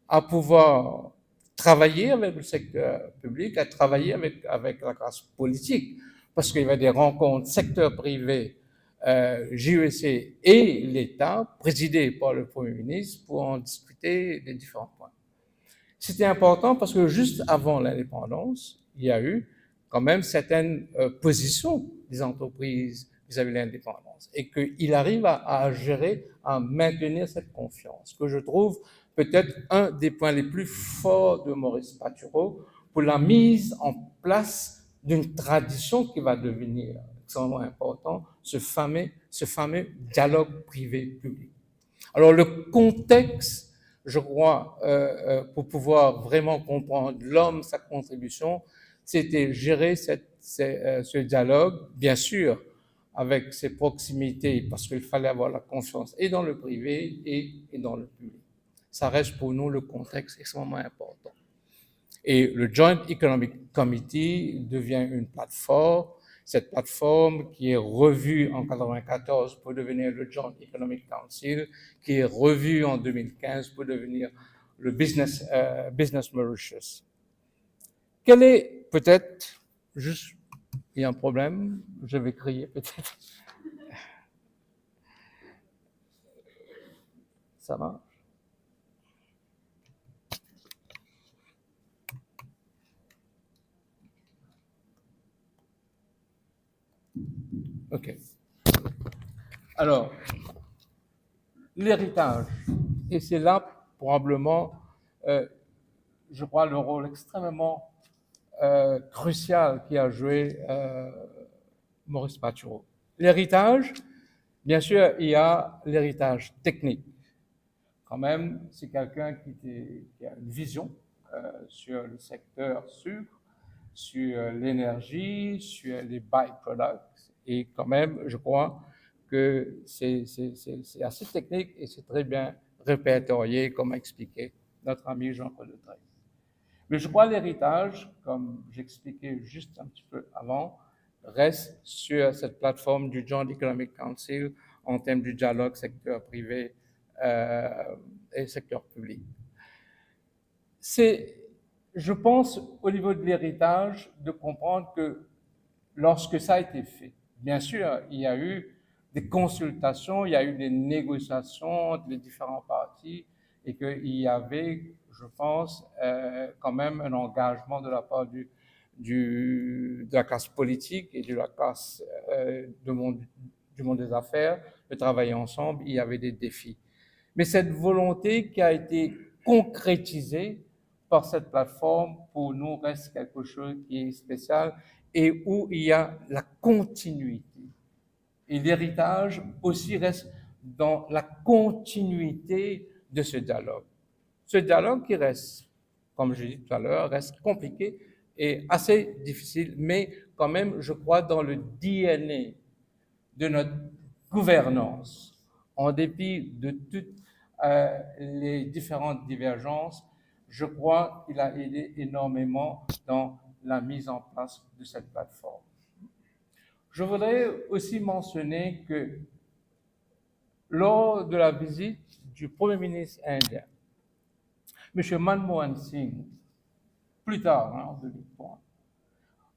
à pouvoir travailler avec le secteur public, à travailler avec la classe politique, parce qu'il y avait des rencontres secteur privé, JEC et l'État, présidées par le Premier ministre, pour en discuter des différents points. C'était important parce que juste avant l'indépendance, il y a eu quand même certaines positions des entreprises vis-à-vis de l'indépendance, et qu'il arrive à gérer, à maintenir cette confiance, que je trouve peut-être un des points les plus forts de Maurice Patchero pour la mise en place d'une tradition qui va devenir extrêmement important, ce fameux dialogue privé-public. Alors le contexte, je crois, pour pouvoir vraiment comprendre l'homme, sa contribution, c'était gérer ce dialogue, bien sûr, avec ses proximités, parce qu'il fallait avoir la confiance et dans le privé et dans le public. Ça reste pour nous le contexte extrêmement important. Et le Joint Economic Committee devient une plateforme, cette plateforme qui est revue en 1994 pour devenir le Joint Economic Council, qui est revue en 2015 pour devenir le Business Mauritius. Quel est, peut-être, juste, il y a un problème, je vais crier peut-être. Ça va? OK. Alors, l'héritage, et c'est là probablement, je crois, le rôle extrêmement crucial qu'a joué Maurice Patureau. L'héritage, bien sûr, il y a l'héritage technique. Quand même, c'est quelqu'un qui a une vision sur le secteur sucre, sur l'énergie, sur les byproducts. Et quand même, je crois que c'est assez technique et c'est très bien répertorié, comme a expliqué notre ami Jean-Paul Letraye. Mais je crois que l'héritage, comme j'expliquais juste un petit peu avant, reste sur cette plateforme du Joint Economic Council en termes du dialogue secteur privé et secteur public. C'est, je pense, au niveau de l'héritage, de comprendre que lorsque ça a été fait, bien sûr, il y a eu des consultations, il y a eu des négociations entre les différents partis et qu'il y avait, je pense, quand même un engagement de la part de la classe politique et de la classe du monde des affaires de travailler ensemble. Il y avait des défis. Mais cette volonté qui a été concrétisée par cette plateforme, pour nous, reste quelque chose qui est spécial et où il y a la continuité. Et l'héritage aussi reste dans la continuité de ce dialogue. Ce dialogue qui reste, comme je l'ai dit tout à l'heure, reste compliqué et assez difficile, mais quand même, je crois, dans le DNA de notre gouvernance, en dépit de toutes les différentes divergences, je crois qu'il a aidé énormément dans la mise en place de cette plateforme. Je voudrais aussi mentionner que lors de la visite du Premier ministre indien, M. Manmohan Singh, plus tard, en 2003,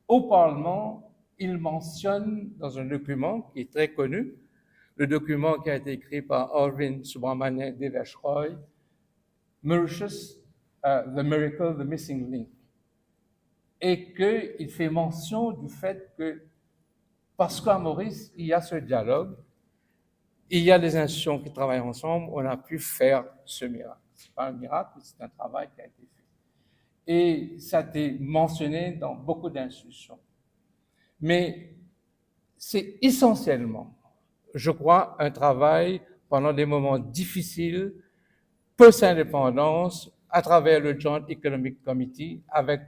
au Parlement, il mentionne dans un document qui est très connu, le document qui a été écrit par Arvind Subramanian Devesh Roy, Mauritius, The Miracle, The Missing Link, et qu'il fait mention du fait que, parce qu'à Maurice, il y a ce dialogue, il y a des institutions qui travaillent ensemble, on a pu faire ce miracle. Ce n'est pas un miracle, mais c'est un travail qui a été fait. Et ça a été mentionné dans beaucoup d'institutions. Mais c'est essentiellement, je crois, un travail pendant des moments difficiles, post-indépendance, à travers le Joint Economic Committee, avec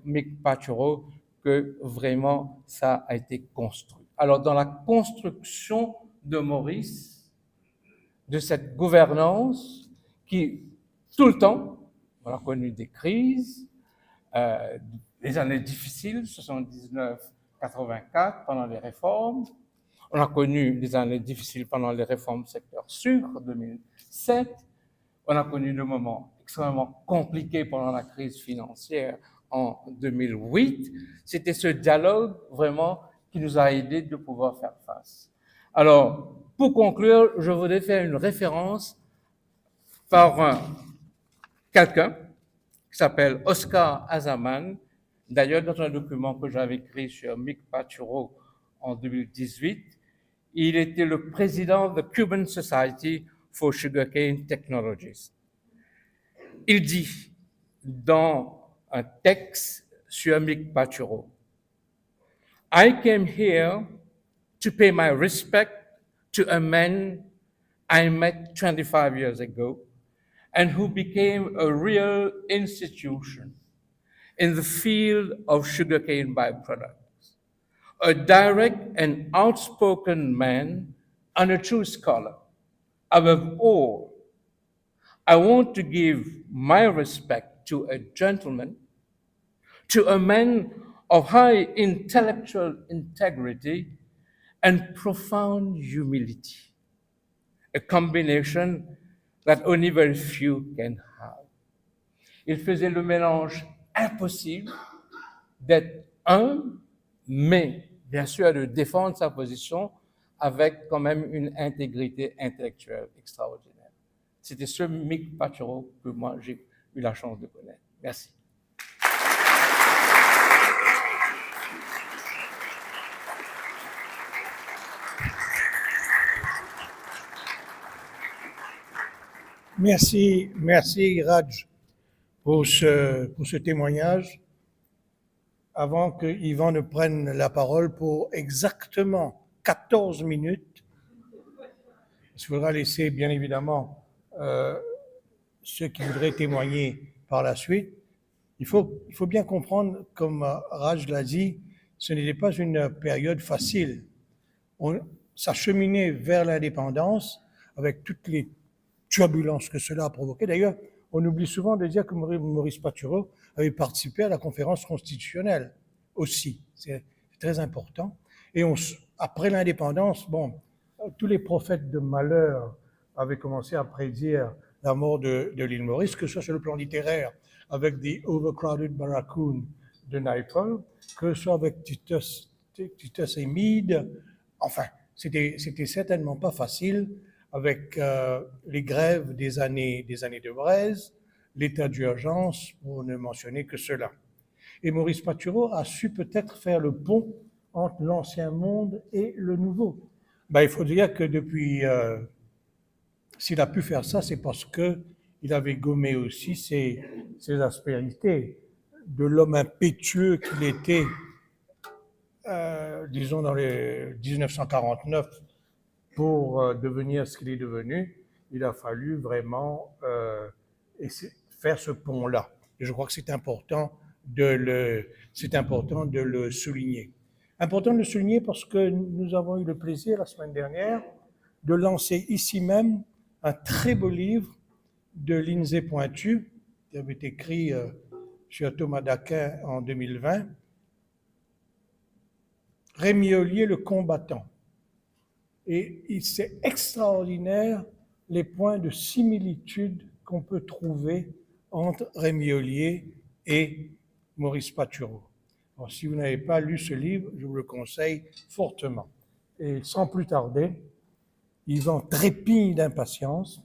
Mick Patureau, que vraiment ça a été construit. Alors, dans la construction de Maurice, de cette gouvernance qui, tout le temps, on a connu des crises, des années difficiles, 79-84, pendant les réformes. On a connu des années difficiles pendant les réformes secteur sucre, 2007. On a connu des moments extrêmement compliqués pendant la crise financière en 2008. C'était ce dialogue vraiment qui nous a aidés de pouvoir faire face. Alors, pour conclure, je voudrais faire une référence par quelqu'un qui s'appelle Oscar Azaman. D'ailleurs, dans un document que j'avais écrit sur Mick Patureau en 2018, il était le président de la Cuban Society for Sugarcane Technologies. Il dit dans un texte sur Mick Patureau, I came here to pay my respect to a man I met 25 years ago and who became a real institution in the field of sugarcane byproducts, a direct and outspoken man and a true scholar. Above all, I want to give my respect to a gentleman, to a man of high intellectual integrity and profound humility, a combination that only very few can have. Il faisait le mélange impossible d'être humble, mais bien sûr de défendre sa position avec quand même une intégrité intellectuelle extraordinaire. C'était ce Mick Patureau que moi j'ai eu la chance de connaître. Merci. Merci Raj pour ce témoignage. Avant que Yvan ne prenne la parole pour exactement 14 minutes, il faudra laisser bien évidemment ceux qui voudraient témoigner par la suite. Il faut bien comprendre, comme Raj l'a dit, ce n'était pas une période facile. Ça cheminait vers l'indépendance avec toutes les turbulences que cela a provoqué. D'ailleurs, on oublie souvent de dire que Maurice Patureau avait participé à la conférence constitutionnelle aussi. C'est très important. Et après l'indépendance, bon, tous les prophètes de malheur avaient commencé à prédire la mort de l'île Maurice, que ce soit sur le plan littéraire, avec The Overcrowded Barracoon de Naipaul, que ce soit avec Titus Emide. Enfin, c'était certainement pas facile avec les grèves des années de braise, l'état d'urgence, pour ne mentionner que cela. Et Maurice Patureau a su peut-être faire le pont entre l'ancien monde et le nouveau. Il faut dire que depuis, s'il a pu faire ça, c'est parce qu'il avait gommé aussi ses aspérités de l'homme impétueux qu'il était, disons dans les 1949, pour devenir ce qu'il est devenu. Il a fallu vraiment faire ce pont-là. Et je crois que c'est important de le souligner. Important de le souligner parce que nous avons eu le plaisir la semaine dernière de lancer ici même un très beau livre de Lindsay Pointu, qui avait été écrit chez Thomas d'Aquin en 2020, Rémi Ollier, le combattant. Et c'est extraordinaire les points de similitude qu'on peut trouver entre Rémi Ollier et Maurice Patureau. Alors, si vous n'avez pas lu ce livre, je vous le conseille fortement. Et sans plus tarder, Yvan trépigne d'impatience.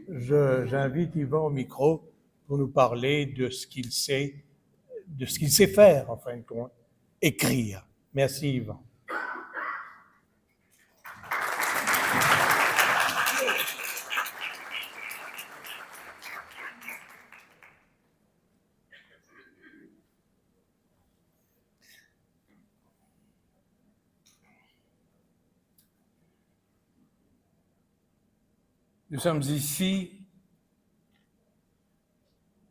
J'invite Yvan au micro pour nous parler de ce qu'il sait faire, en fin de compte, écrire. Merci Yvan. Nous sommes ici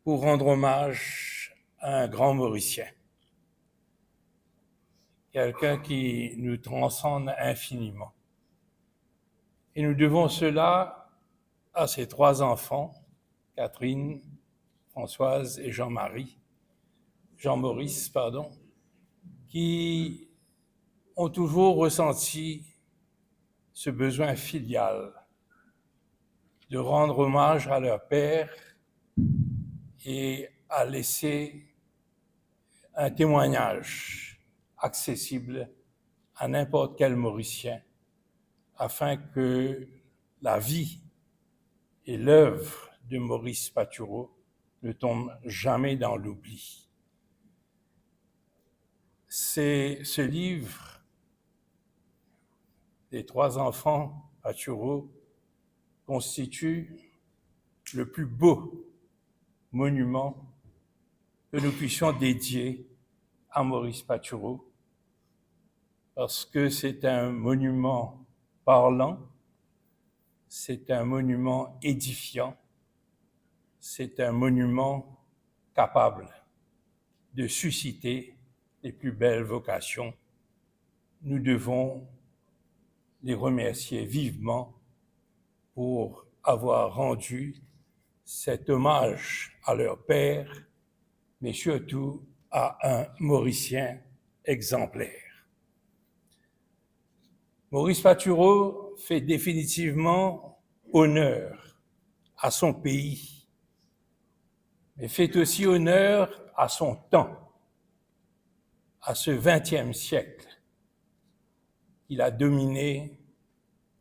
pour rendre hommage à un grand Mauricien, quelqu'un qui nous transcende infiniment. Et nous devons cela à ses 3 enfants, Catherine, Françoise et Jean-Maurice, qui ont toujours ressenti ce besoin filial de rendre hommage à leur père et à laisser un témoignage accessible à n'importe quel Mauricien, afin que la vie et l'œuvre de Maurice Patureau ne tombent jamais dans l'oubli. Ce livre des 3 enfants Patureau constitue le plus beau monument que nous puissions dédier à Maurice Patureau, parce que c'est un monument parlant, c'est un monument édifiant, c'est un monument capable de susciter les plus belles vocations. Nous devons les remercier vivement pour avoir rendu cet hommage à leur père, mais surtout à un Mauricien exemplaire. Maurice Patureau fait définitivement honneur à son pays, mais fait aussi honneur à son temps, à ce XXe siècle qu'il a dominé,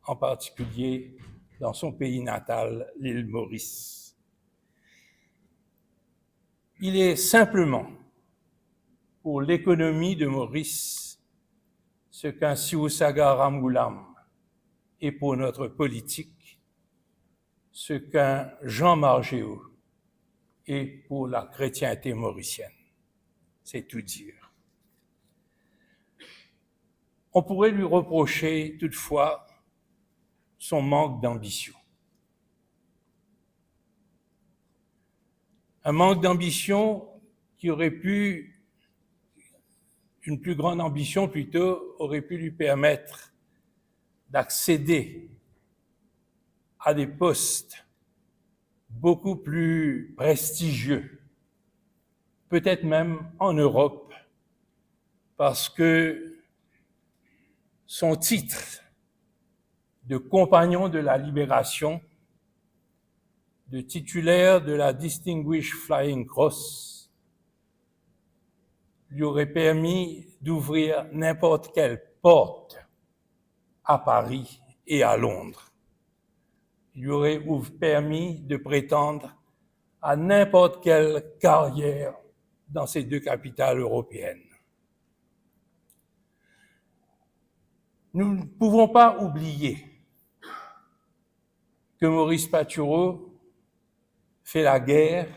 en particulier dans son pays natal, l'île Maurice. Il est simplement pour l'économie de Maurice ce qu'un Siousaga Ramgoolam est pour notre politique, ce qu'un Jean Margéau est pour la chrétienté mauricienne. C'est tout dire. On pourrait lui reprocher toutefois son manque d'ambition. Un manque d'ambition qui aurait pu, une plus grande ambition plutôt, aurait pu lui permettre d'accéder à des postes beaucoup plus prestigieux, peut-être même en Europe, parce que son titre de compagnon de la libération, de titulaire de la Distinguished Flying Cross, lui aurait permis d'ouvrir n'importe quelle porte à Paris et à Londres. Il lui aurait permis de prétendre à n'importe quelle carrière dans ces deux capitales européennes. Nous ne pouvons pas oublier que Maurice Patureau fait la guerre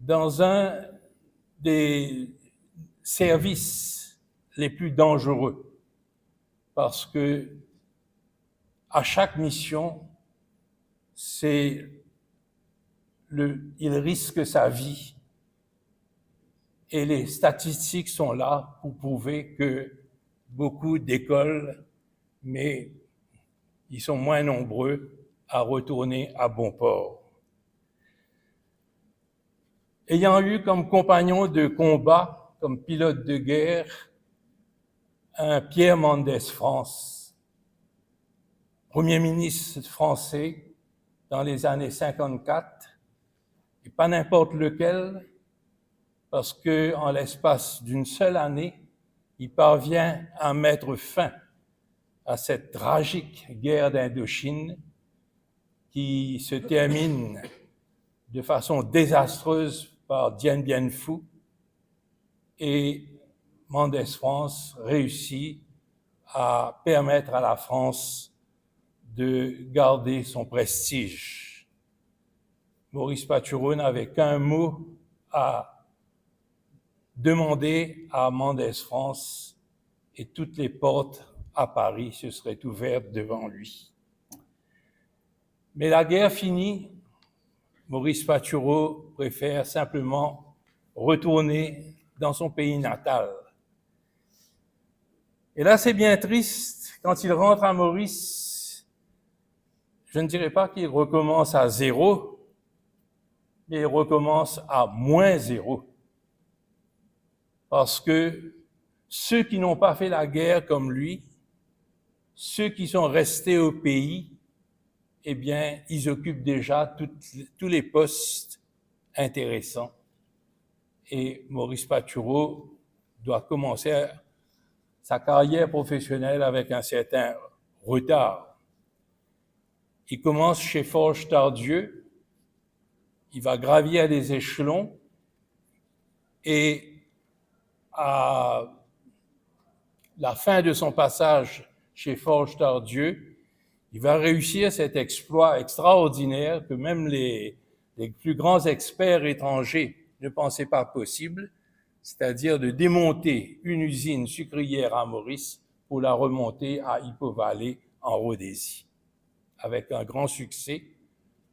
dans un des services les plus dangereux, parce que à chaque mission, il risque sa vie, et les statistiques sont là pour prouver que beaucoup décollent, mais ils sont moins nombreux à retourner à bon port. Ayant eu comme compagnon de combat, comme pilote de guerre, un Pierre Mendès France, Premier ministre français dans les années 54, et pas n'importe lequel, parce qu'en l'espace d'une seule année, il parvient à mettre fin à cette tragique guerre d'Indochine qui se termine de façon désastreuse par Dien Bien Phu, et Mendès France réussit à permettre à la France de garder son prestige. Maurice Patureau n'avait qu'un mot à demander à Mendès France et toutes les portes à Paris se seraient ouvertes devant lui. Mais la guerre finie, Maurice Patureau préfère simplement retourner dans son pays natal. Et là, c'est bien triste, quand il rentre à Maurice, je ne dirais pas qu'il recommence à zéro, mais il recommence à moins zéro. Parce que ceux qui n'ont pas fait la guerre comme lui, ceux qui sont restés au pays, eh bien, ils occupent déjà tous les postes intéressants. Et Maurice Patureau doit commencer sa carrière professionnelle avec un certain retard. Il commence chez Forge Tardieu, il va gravir les échelons et à la fin de son passage chez Forge Tardieu, il va réussir cet exploit extraordinaire que même les plus grands experts étrangers ne pensaient pas possible, c'est-à-dire de démonter une usine sucrière à Maurice pour la remonter à Hippo Valley en Rhodésie, avec un grand succès,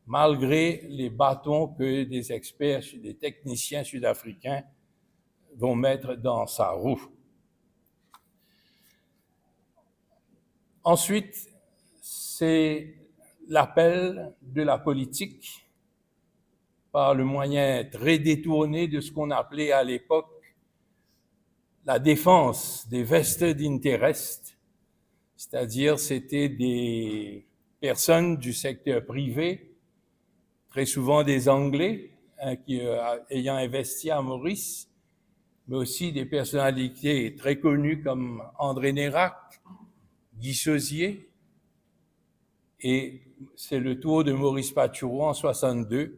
malgré les bâtons que des experts, des techniciens sud-africains vont mettre dans sa roue. Ensuite, c'est l'appel de la politique par le moyen très détourné de ce qu'on appelait à l'époque la défense des vested interests, c'est-à-dire c'était des personnes du secteur privé, très souvent des Anglais, ayant investi à Maurice, mais aussi des personnalités très connues comme André Nérac, Guy Sauzier, et c'est le tour de Maurice Patureau en 1962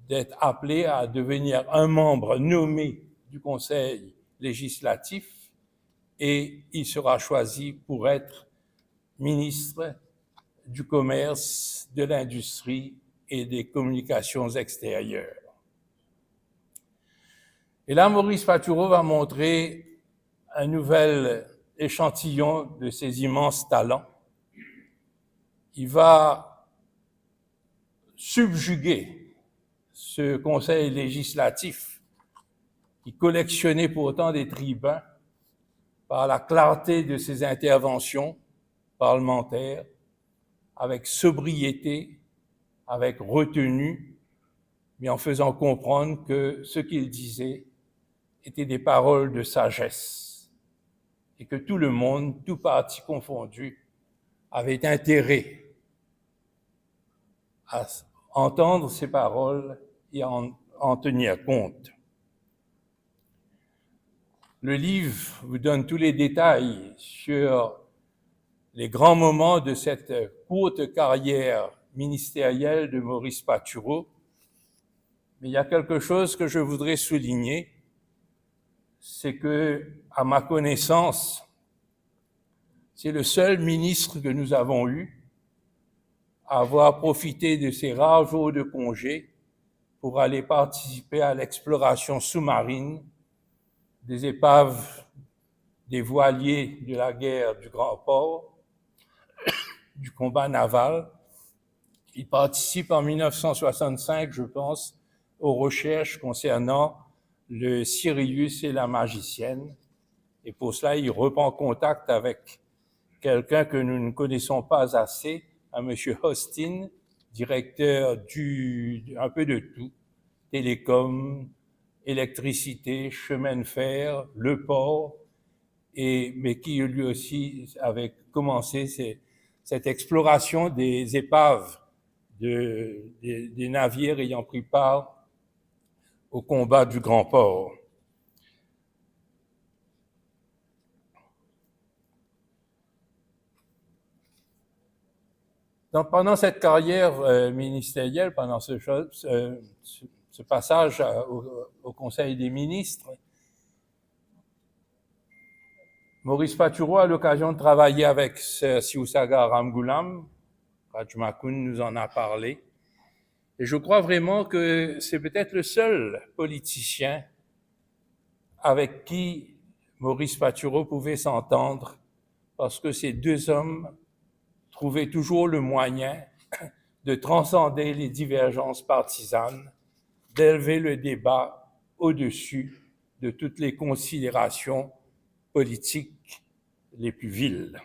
d'être appelé à devenir un membre nommé du Conseil législatif et il sera choisi pour être ministre du Commerce, de l'Industrie et des Communications extérieures. Et là, Maurice Patureau va montrer un nouvel échantillon de ses immenses talents. Il va subjuguer ce conseil législatif qui collectionnait pourtant des tribuns par la clarté de ses interventions parlementaires, avec sobriété, avec retenue, mais en faisant comprendre que ce qu'il disait étaient des paroles de sagesse et que tout le monde, tout parti confondu, avait intérêt à entendre ces paroles et à en tenir compte. Le livre vous donne tous les détails sur les grands moments de cette courte carrière ministérielle de Maurice Patureau, mais il y a quelque chose que je voudrais souligner, c'est que, à ma connaissance, c'est le seul ministre que nous avons eu à avoir profité de ses rares jours de congé pour aller participer à l'exploration sous-marine des épaves des voiliers de la guerre du Grand Port, du combat naval. Il participe en 1965, je pense, aux recherches concernant le Sirius et la magicienne. Et pour cela, il reprend contact avec quelqu'un que nous ne connaissons pas assez, un monsieur Austin, directeur un peu de tout, télécom, électricité, chemin de fer, le port, mais qui lui aussi avait commencé cette exploration des épaves des navires ayant pris part au combat du Grand Port. Donc, pendant cette carrière ministérielle, pendant ce passage au Conseil des ministres, Maurice Patureau a l'occasion de travailler avec Siusaga Ramgoolam. Rajmakun nous en a parlé. Et je crois vraiment que c'est peut-être le seul politicien avec qui Maurice Patureau pouvait s'entendre, parce que ces deux hommes trouvaient toujours le moyen de transcender les divergences partisanes, d'élever le débat au-dessus de toutes les considérations politiques les plus viles.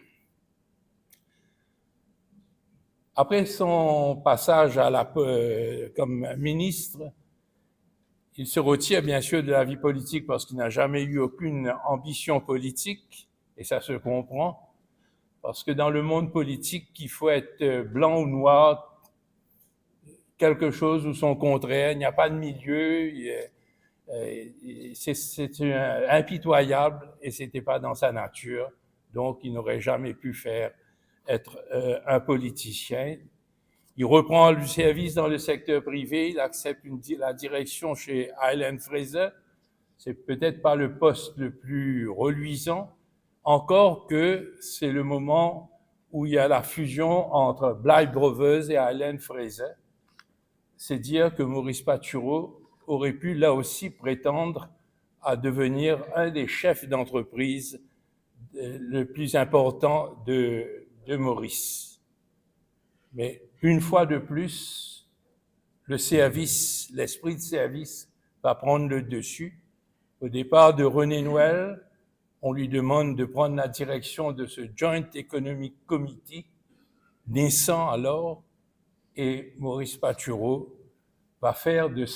Après son passage comme ministre, il se retire bien sûr de la vie politique parce qu'il n'a jamais eu aucune ambition politique, et ça se comprend, parce que dans le monde politique, il faut être blanc ou noir, quelque chose ou son contraire, il n'y a pas de milieu, c'est impitoyable et ce n'était pas dans sa nature, donc il n'aurait jamais pu être un politicien. Il reprend le service dans le secteur privé, il accepte la direction chez Highland Fraser. C'est peut-être pas le poste le plus reluisant, encore que c'est le moment où il y a la fusion entre Blythe Brothers et Highland Fraser. C'est dire que Maurice Patureau aurait pu là aussi prétendre à devenir un des chefs d'entreprise le plus important de Maurice. Mais une fois de plus, l'esprit de service va prendre le dessus. Au départ de René Noël, on lui demande de prendre la direction de ce Joint Economic Committee, naissant alors, et Maurice Patureau va faire de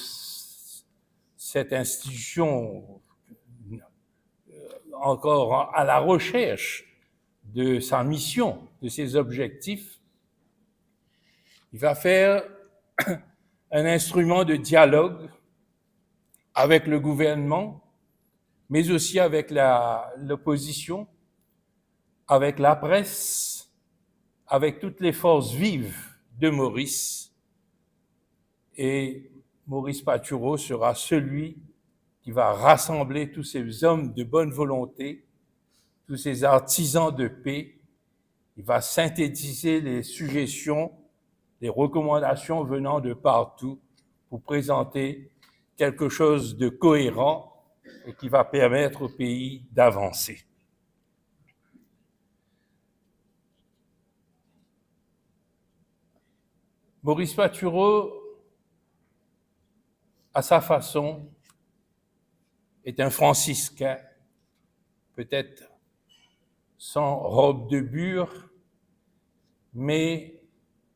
cette institution encore à la recherche de sa mission, de ses objectifs. Il va faire un instrument de dialogue avec le gouvernement, mais aussi avec l'opposition, avec la presse, avec toutes les forces vives de Maurice. Et Maurice Patureau sera celui qui va rassembler tous ces hommes de bonne volonté tous ces artisans de paix. Il va synthétiser les suggestions, les recommandations venant de partout pour présenter quelque chose de cohérent et qui va permettre au pays d'avancer. Maurice Patureau, à sa façon, est un franciscain, peut-être sans robe de bure, mais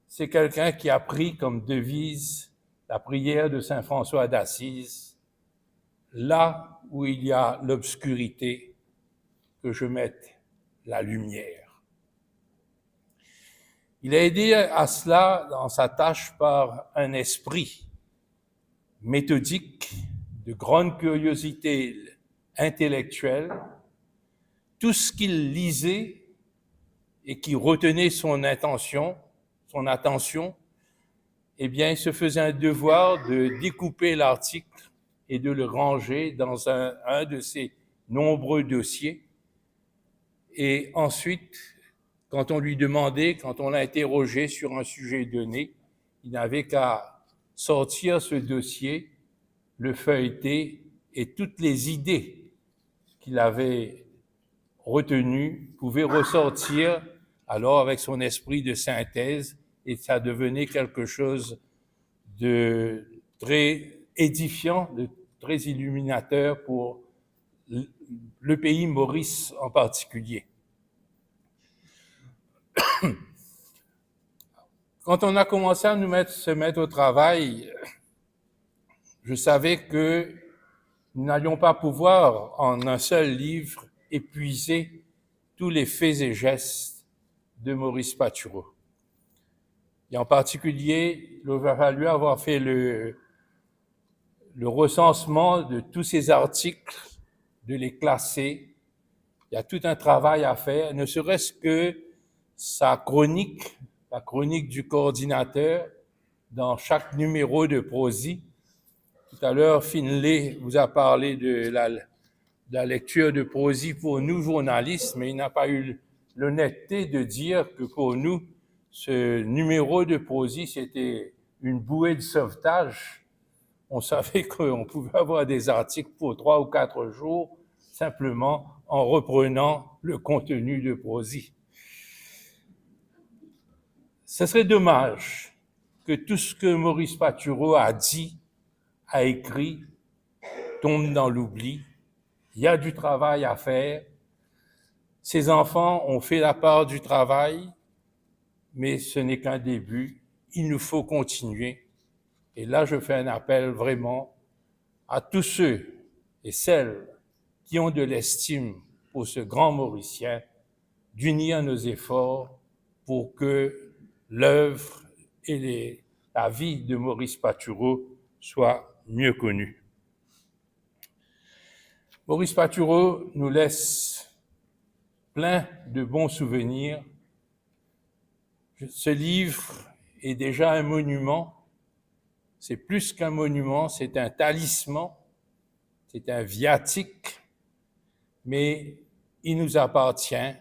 c'est quelqu'un qui a pris comme devise la prière de saint François d'Assise, là où il y a l'obscurité, que je mette la lumière. Il a aidé à cela dans sa tâche par un esprit méthodique, de grande curiosité intellectuelle. Tout ce qu'il lisait et qui retenait son attention, eh bien, il se faisait un devoir de découper l'article et de le ranger dans un de ses nombreux dossiers. Et ensuite, quand on lui demandait, quand on l'interrogeait sur un sujet donné, il n'avait qu'à sortir ce dossier, le feuilleter, et toutes les idées qu'il avait retenues pouvaient ressortir alors avec son esprit de synthèse, et ça devenait quelque chose de très édifiant, de très illuminateur pour le pays Maurice en particulier. Quand on a commencé à se mettre au travail, je savais que nous n'allions pas pouvoir, en un seul livre, épuiser tous les faits et gestes de Maurice Patureau. Et en particulier, il aurait fallu avoir fait le recensement de tous ces articles, de les classer. Il y a tout un travail à faire, ne serait-ce que sa chronique, la chronique du coordinateur, dans chaque numéro de Prozis. Tout à l'heure, Finlay vous a parlé de la lecture de Prozis pour nous, journalistes, mais il n'a pas eu l'honnêteté de dire que pour nous, ce numéro de Prozis, c'était une bouée de sauvetage. On savait qu'on pouvait avoir des articles pour 3 ou 4 jours, simplement en reprenant le contenu de Prozis. Ce serait dommage que tout ce que Maurice Patureau a dit, a écrit, tombe dans l'oubli. Il y a du travail à faire. Ses enfants ont fait la part du travail, mais ce n'est qu'un début. Il nous faut continuer. Et là, je fais un appel vraiment à tous ceux et celles qui ont de l'estime pour ce grand Mauricien, d'unir nos efforts pour que l'œuvre et la vie de Maurice Patureau soient mieux connue. Maurice Patureau nous laisse plein de bons souvenirs. Ce livre est déjà un monument. C'est plus qu'un monument, c'est un talisman, c'est un viatique, mais il nous appartient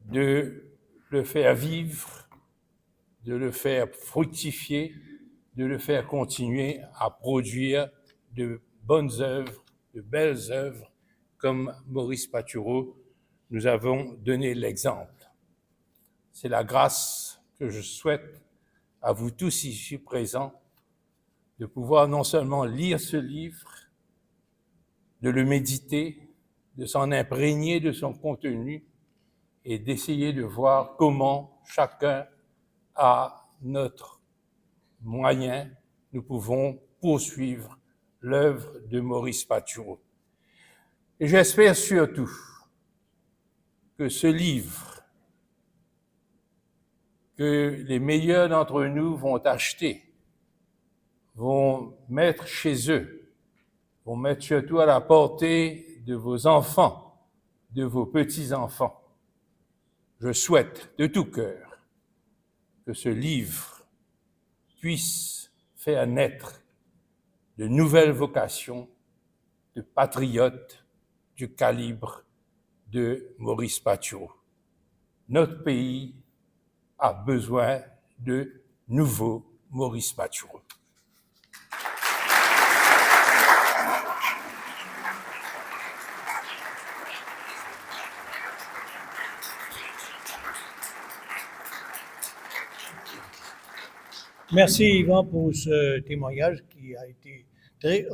de le faire vivre, de le faire fructifier, de le faire continuer à produire de bonnes œuvres, de belles œuvres, comme Maurice Patureau, nous avons donné l'exemple. C'est la grâce que je souhaite à vous tous ici présents, de pouvoir non seulement lire ce livre, de le méditer, de s'en imprégner de son contenu et d'essayer de voir comment chacun, à notre moyen, nous pouvons poursuivre l'œuvre de Maurice Patureau. Et j'espère surtout que ce livre, que les meilleurs d'entre nous vont acheter, vont mettre chez eux, vont mettre surtout à la portée de vos enfants, de vos petits-enfants. Je souhaite de tout cœur que ce livre puisse faire naître de nouvelles vocations de patriotes du calibre de Maurice Patureau. Notre pays a besoin de nouveaux Maurice Patureau. Merci Yvan pour ce témoignage qui a été très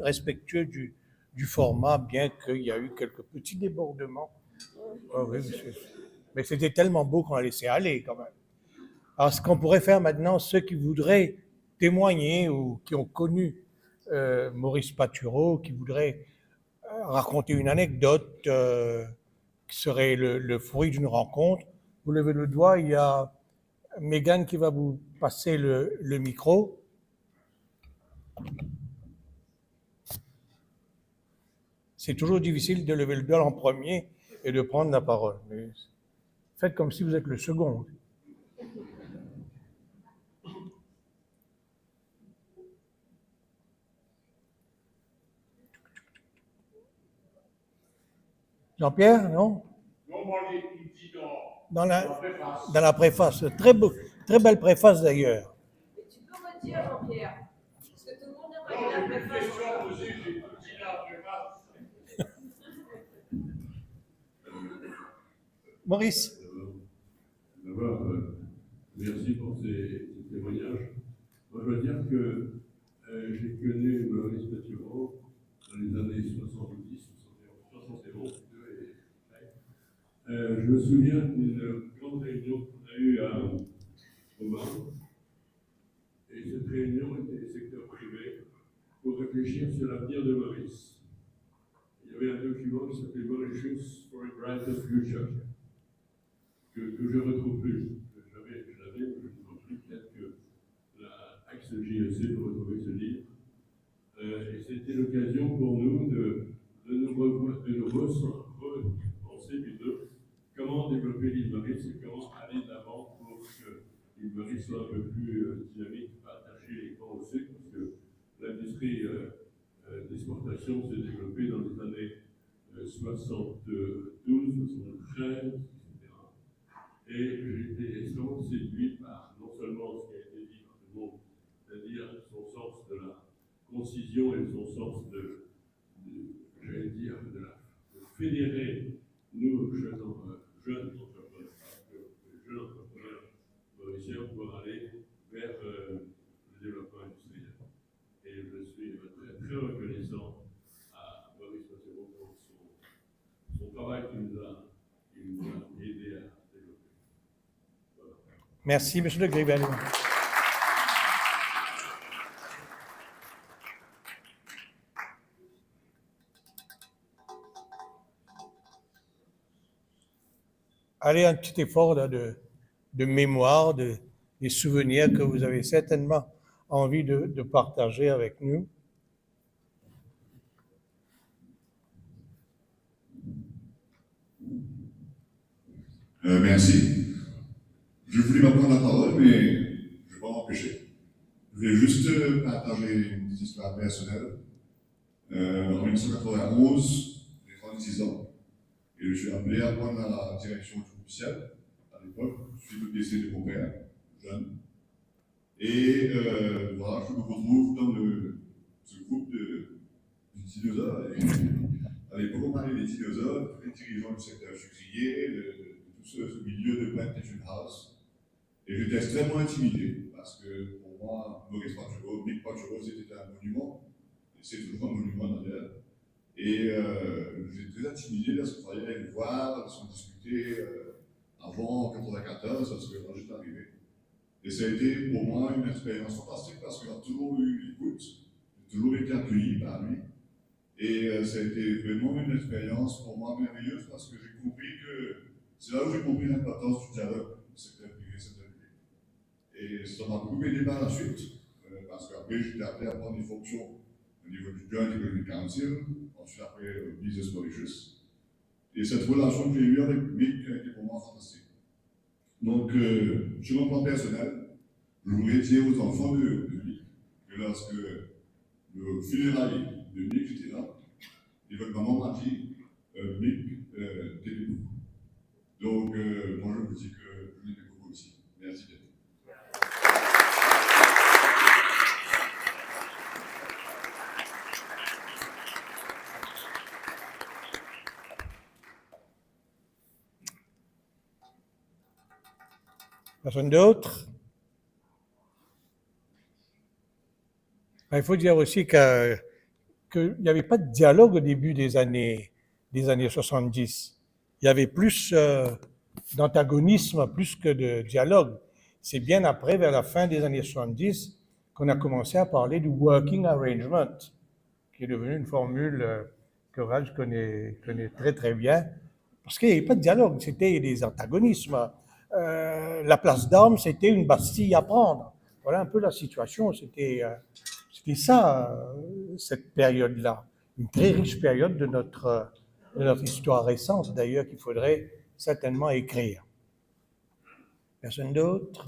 respectueux du format, bien qu'il y a eu quelques petits débordements. Oh oui, mais c'était tellement beau qu'on a laissé aller quand même. Alors ce qu'on pourrait faire maintenant, ceux qui voudraient témoigner ou qui ont connu Maurice Patureau, qui voudraient raconter une anecdote qui serait le fruit d'une rencontre, vous levez le doigt, il y a Mégane qui va vous passer le micro. C'est toujours difficile de lever le doigt en premier et de prendre la parole. Mais faites comme si vous êtes le second. Jean-Pierre, non? Non, moi, j'ai dit Dans préface. la préface. Très belle préface d'ailleurs. Et tu peux redire, Jean-Pierre, parce que tout le monde Non, aimerait bien j'ai la une préface. question posée, j'ai tout dit la préface. Maurice. D'abord, merci pour ces témoignages. Moi, je veux dire que j'ai connu Maurice Patureau dans les années 70, 71, je me souviens d'une grande réunion qu'on a eue à Oman. Et cette réunion était du secteur privé pour réfléchir sur l'avenir de Maurice. Il y avait un document qui s'appelait Mauritius for a Brighter Future, que je ne retrouve plus. Je l'avais, mais je ne retrouve plus. Peut-être que l'Axe JEC peut retrouver ce livre. Et c'était l'occasion pour nous de nous repenser plutôt comment développer l'île Maurice et comment aller de l'avant pour que l'île Maurice soit un peu plus dynamique, pas attacher les camps au sucre, parce que l'industrie d'exportation s'est développée dans les années 72, 73, etc. Et j'ai été extrêmement séduit par non seulement ce qui a été dit par tout le monde, c'est-à-dire son sens de la concision et son sens j'allais dire, de fédérer nous, jeunes entrepreneurs mauriciens, pour aller vers le développement industriel. Et je suis très, très reconnaissant à Maurice Patureau pour son travail qui nous a aidé à développer. Voilà. Merci, M. de Grivel. Allez, un petit effort là, de mémoire, des souvenirs que vous avez certainement envie de partager avec nous. Merci. Je voulais pas prendre la parole, mais je ne vais pas m'empêcher. Je voulais juste partager une petite histoire personnelle. En 1991, j'ai 36 ans, et je suis appelé à prendre la direction du officiel à l'époque, suite au décès de mon père, jeune. Et voilà, je me retrouve dans ce groupe de dinosaures. À l'époque, on parlait des dinosaures, les dirigeants du secteur sucrier, de tout ce milieu de plantation house. Et j'étais extrêmement intimidé, parce que pour moi, Maurice Patureau, Mick Patureau, c'était un monument, et c'est toujours un monument d'ailleurs. Et j'étais très intimidé parce qu'il fallait aller le voir, parce qu'on discutait avant 1994, parce que quand j'étais arrivé. Et ça a été pour moi une expérience fantastique parce qu'il a toujours eu l'écoute, j'ai toujours été accueilli par lui. Et ça a été vraiment une expérience pour moi merveilleuse parce que j'ai compris que c'est là où j'ai compris l'importance du dialogue, secteur privé, secteur public. Et ça m'a beaucoup aidé par la suite, parce qu'après j'étais appelé à prendre des fonctions au niveau du Joint Economic Council, ensuite après Business Mauritius. Et cette relation que j'ai eue avec Mick a été pour moi fantastique. Donc, sur un plan personnel, je voudrais dire aux enfants de Mick que lorsque le funérailles de Mick était là, et votre maman m'a dit, Mick, Donc, moi, je vous dis que je l'aimais beaucoup aussi. Merci bien. Personne d'autre? Il faut dire aussi qu'il n'y avait pas de dialogue au début des années 70. Il y avait plus d'antagonisme plus que de dialogue. C'est bien après, vers la fin des années 70, qu'on a commencé à parler du working arrangement, qui est devenu une formule que Raj connaît très très bien, parce qu'il n'y avait pas de dialogue, c'était des antagonismes. La place d'armes, c'était une Bastille à prendre. Voilà un peu la situation, c'était ça, cette période-là. Une très riche période de notre histoire récente, d'ailleurs, qu'il faudrait certainement écrire. Personne d'autre?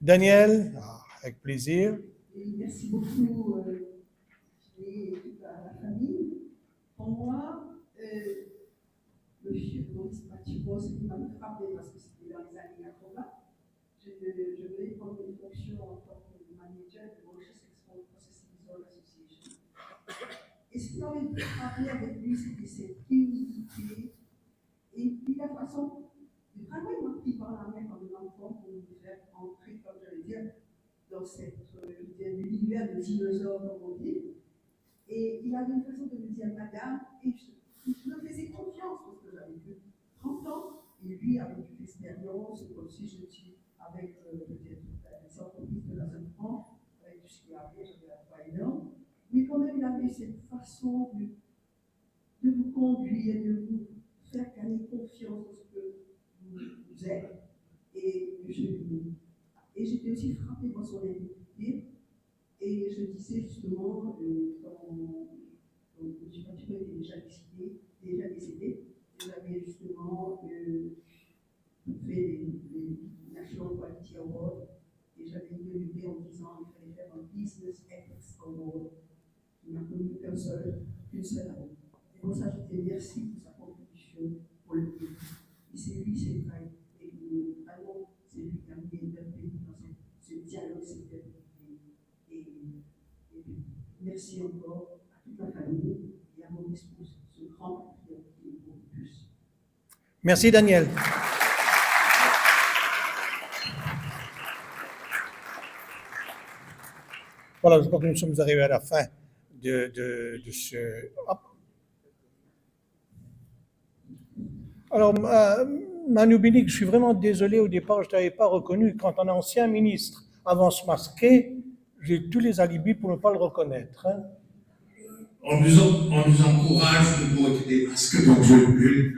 Daniel? Avec plaisir. Et merci beaucoup et toute la famille. Pour moi, monsieur Maurice Mathieu, ce qui m'a frappé parce que c'était dans les années 80, je venais prendre une fonction en tant que manager de Mauritius Export Processing Zone Association. Et ce qui m'avait frappé avec lui, c'était cette humilité et puis la façon de vraiment il m'a pris par la main comme un enfant pour nous faire entrer, comme j'allais dire, dans l'univers de dinosaures, comme on dit. Et il avait une façon de me dire, madame, et je me faisais confiance parce que j'avais plus 30 ans, et lui, avec toute l'expérience, comme si je suis avec peut-être les entreprises de la zone franc, avec tout ce qu'il y avait, j'avais pas énorme. Mais quand même, il avait cette façon de vous conduire, de vous faire gagner confiance dans ce que vous êtes. Et j'étais aussi frappée par son intégrité. Et je disais justement, M. Mathieu était déjà décédé, j'avais justement fait les National Quality Awards, et j'avais évolué en disant qu'il fallait faire un Business Ethics Award. Il n'a connu qu'une seule année. Et pour ça, je te remercie pour sa contribution pour le pays. Et c'est lui, c'est vrai. Et vraiment, c'est lui qui a mis le pays dans ce dialogue, cette et merci encore à toute la famille et à mon épouse, ce grand patriote qui est pour plus. Merci Daniel. Voilà, je crois que nous sommes arrivés à la fin de ce... Hop. Alors, Manu Binik, je suis vraiment désolé, au départ, je ne t'avais pas reconnu. Quand un ancien ministre avance masqué, j'ai tous les alibis pour ne pas le reconnaître. Hein. On nous encourage de porter des masques, donc je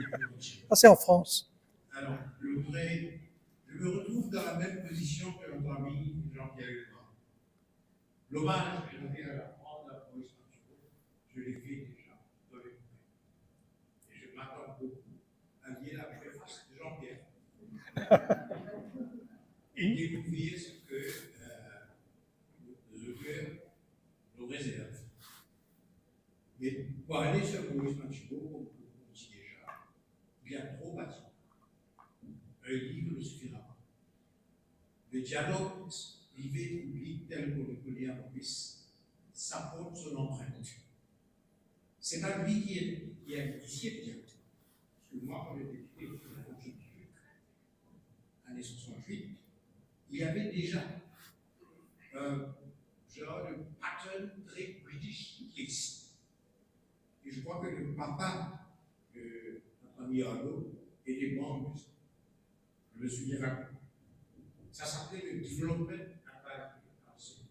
Ah, c'est en France. Alors, je me retrouve dans la même position que notre ami Jean-Pierre Lebrun. L'hommage que j'avais à la France, à Maurice Mathieu, je l'ai fait déjà dans les mots. Et je m'attends beaucoup à lire la préface de Jean-Pierre. Et découvrir ce que les auteurs nous réservent. Mais pour aller sur Maurice Mathieu, comme on dit déjà, il y a trop à dire. Un livre ne suffira pas. Le dialogue privé-public tel qu'on le connaît à Maurice, ça porte son empreinte. C'est pas lui qui a initié le dialogue. Parce que moi, quand j'étais député de la fonction publique, année 68, il y avait déjà un genre de pattern très british qui existe. Et je crois que le papa de notre ami Arnaud était membre de ça. Je me souviens rapidement. Ça s'appelait le Development Advisory Council.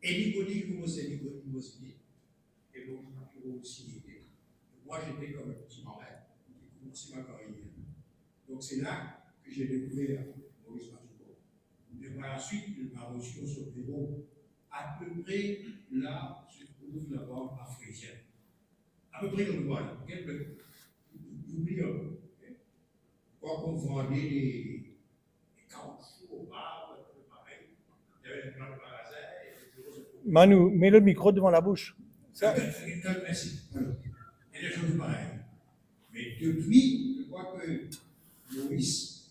Et Nicoli Kumoseli, et donc Mathieu aussi était. Moi, j'étais comme un petit marin qui commençait ma carrière. Donc c'est là que j'ai découvert Maurice Mathieu. Et par la suite, il m'a reçu au son bureau, à peu près là se trouve la banque africaine. À peu près comme voilà. J'oublie un peu. Quand on vendait des caoutchoucs au bar, pareil, il y avait plein de magasins. Manu, mets le micro devant la bouche. Merci. Et des choses pareilles. Mais depuis, je crois que Maurice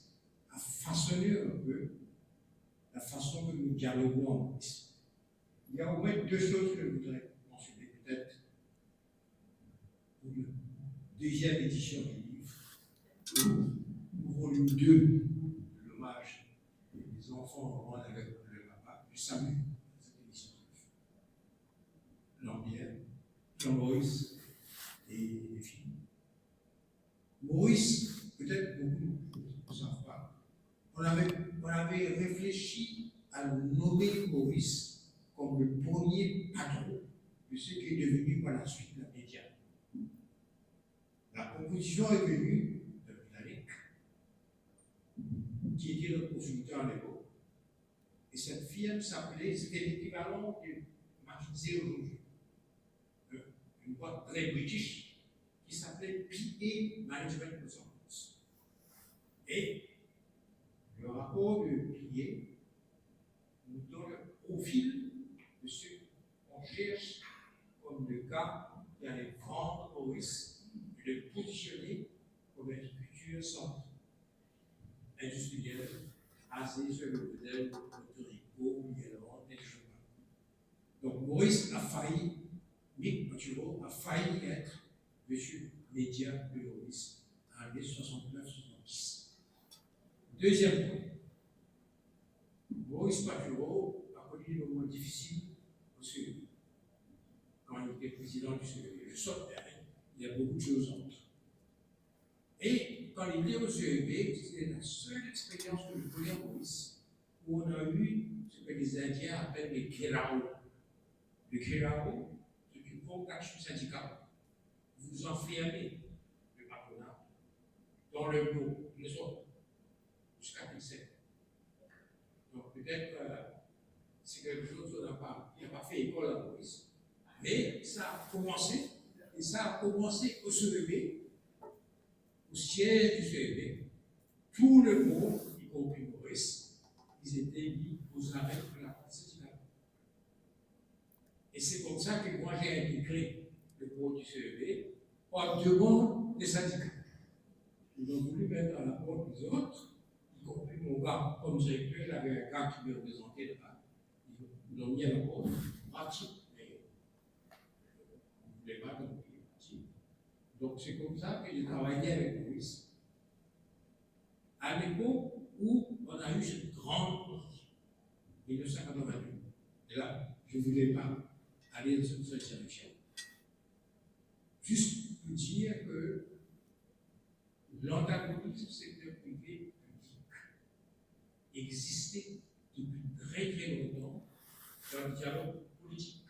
a façonné un peu la façon que nous dialoguons en Maurice. Il y a au moins deux choses que je voudrais mentionner, peut-être, pour la deuxième édition du livre, au volume 2 de l'hommage des enfants au rang avec le papa. Je salue cette édition. Lambière, Jean-Maurice et les filles. Maurice, peut-être beaucoup ne savent pas, on avait réfléchi à nommer Maurice comme le premier patron de ce qui est devenu par la suite la média. La proposition est venue de Britannique, qui était notre consultant à l'époque. Et cette firme s'appelait, c'était l'équivalent de McKinsey aujourd'hui. Une boîte très british qui s'appelait PA Management Consultants. Et le rapport de PA nous donne le profil de ce qu'on cherche comme le gars qui allait vendre Maurice et le positionner comme un futur centre industriel basé sur le modèle de Porto Rico, Irlande et Japan. Donc Maurice a failli, Nick Maturo a failli être monsieur média de Maurice en 1969-70. Deuxième point, Maurice Maturo a connu des moments difficiles au CEB. Quand il était président du CEB, je sors derrière, il y a beaucoup de choses entre. Et quand il était au CEB, c'était la seule expérience que je connais à Maurice où on a eu ce que les Indiens appellent les Kerao. Le Kerao, c'est une forte action syndicale. Vous enfermez le patronat dans le bureau, le soir, jusqu'à 17. Donc peut-être c'est quelque chose qu'on n'a pas, il n'a pas fait école à Maurice. Mais ça a commencé, et ça a commencé au CEB, au siège du CEB. Tout le monde, y compris Maurice, ils étaient mis aux arrêts de la France syndicale. Et c'est comme ça que moi j'ai intégré le bureau du CEB en demande des syndicats. Ils ont voulu mettre à la porte des autres, y compris mon gars, comme directeur, il avait un gars qui me représentait là-bas. Ils l'ont mis à la porte, parti, mais on ne voulait pas donc il est parti. Donc c'est comme ça que j'ai travaillé avec Maurice. À l'époque où on a eu cette grande crise, 1982. Et là, je ne voulais pas aller dans cette direction. Juste pour dire que l'antagonisme secteur privé public existait depuis très très longtemps dans le dialogue politique.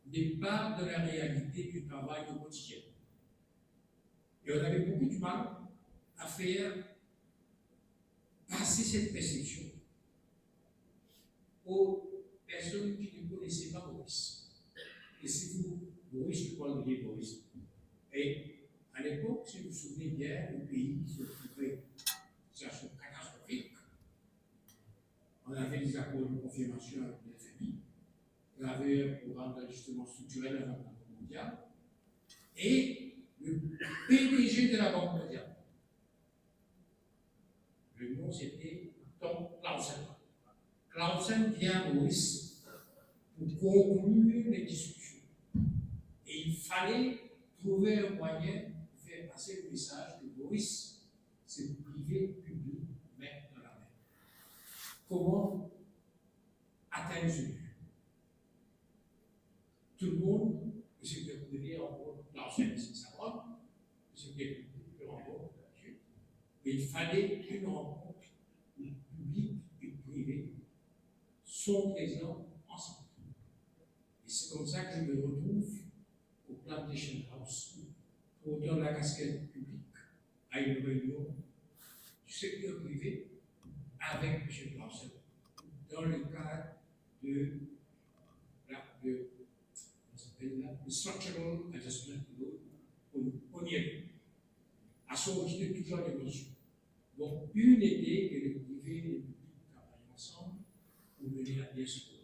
N'est pas de la réalité du travail au quotidien. Et on avait beaucoup de mal à faire passer cette perception aux personnes qui ne connaissaient pas Maurice. Et si vous, Maurice, je parle de Maurice. Et à l'époque, si vous vous souvenez bien, le pays se trouvait en situation catastrophique. On avait des accords de confirmation avec le FMI. On avait un programme d'ajustement structurel à la Banque mondiale. Et le PDG de la Banque mondiale, le nom c'était Tom Clausen. Clausen vient à Maurice pour conclure les discussions. Et il fallait trouver un moyen de faire passer le message que Maurice, c'est privé, public, mais dans la main. Comment atteindre ce but? Tout le monde, le secteur privé rencontre Clausen, c'est sa robe, le secteur public rencontre là-dessus. Mais il fallait une rencontre où le public et le privé sont présents ensemble. Et c'est comme ça que je me retrouve au Plantation House, portant la casquette publique, à une réunion du secteur privé avec M. Clausen, dans le cadre de le Structural Adjustment au niveau. À son origine de toujours des notions. Donc, une était que le privé et le public travaillent ensemble pour mener la diaspora.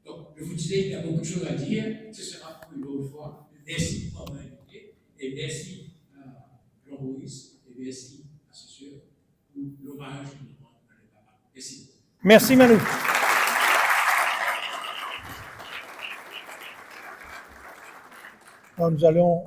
Donc, je vous disais, il y a beaucoup de choses à dire, ce sera pour une autre fois. Merci pour m'avoir invité, et merci à Jean-Maurice, et merci à ce sûr pour l'hommage que nous rendons à les papas. Merci. Merci Manu. Alors, nous allons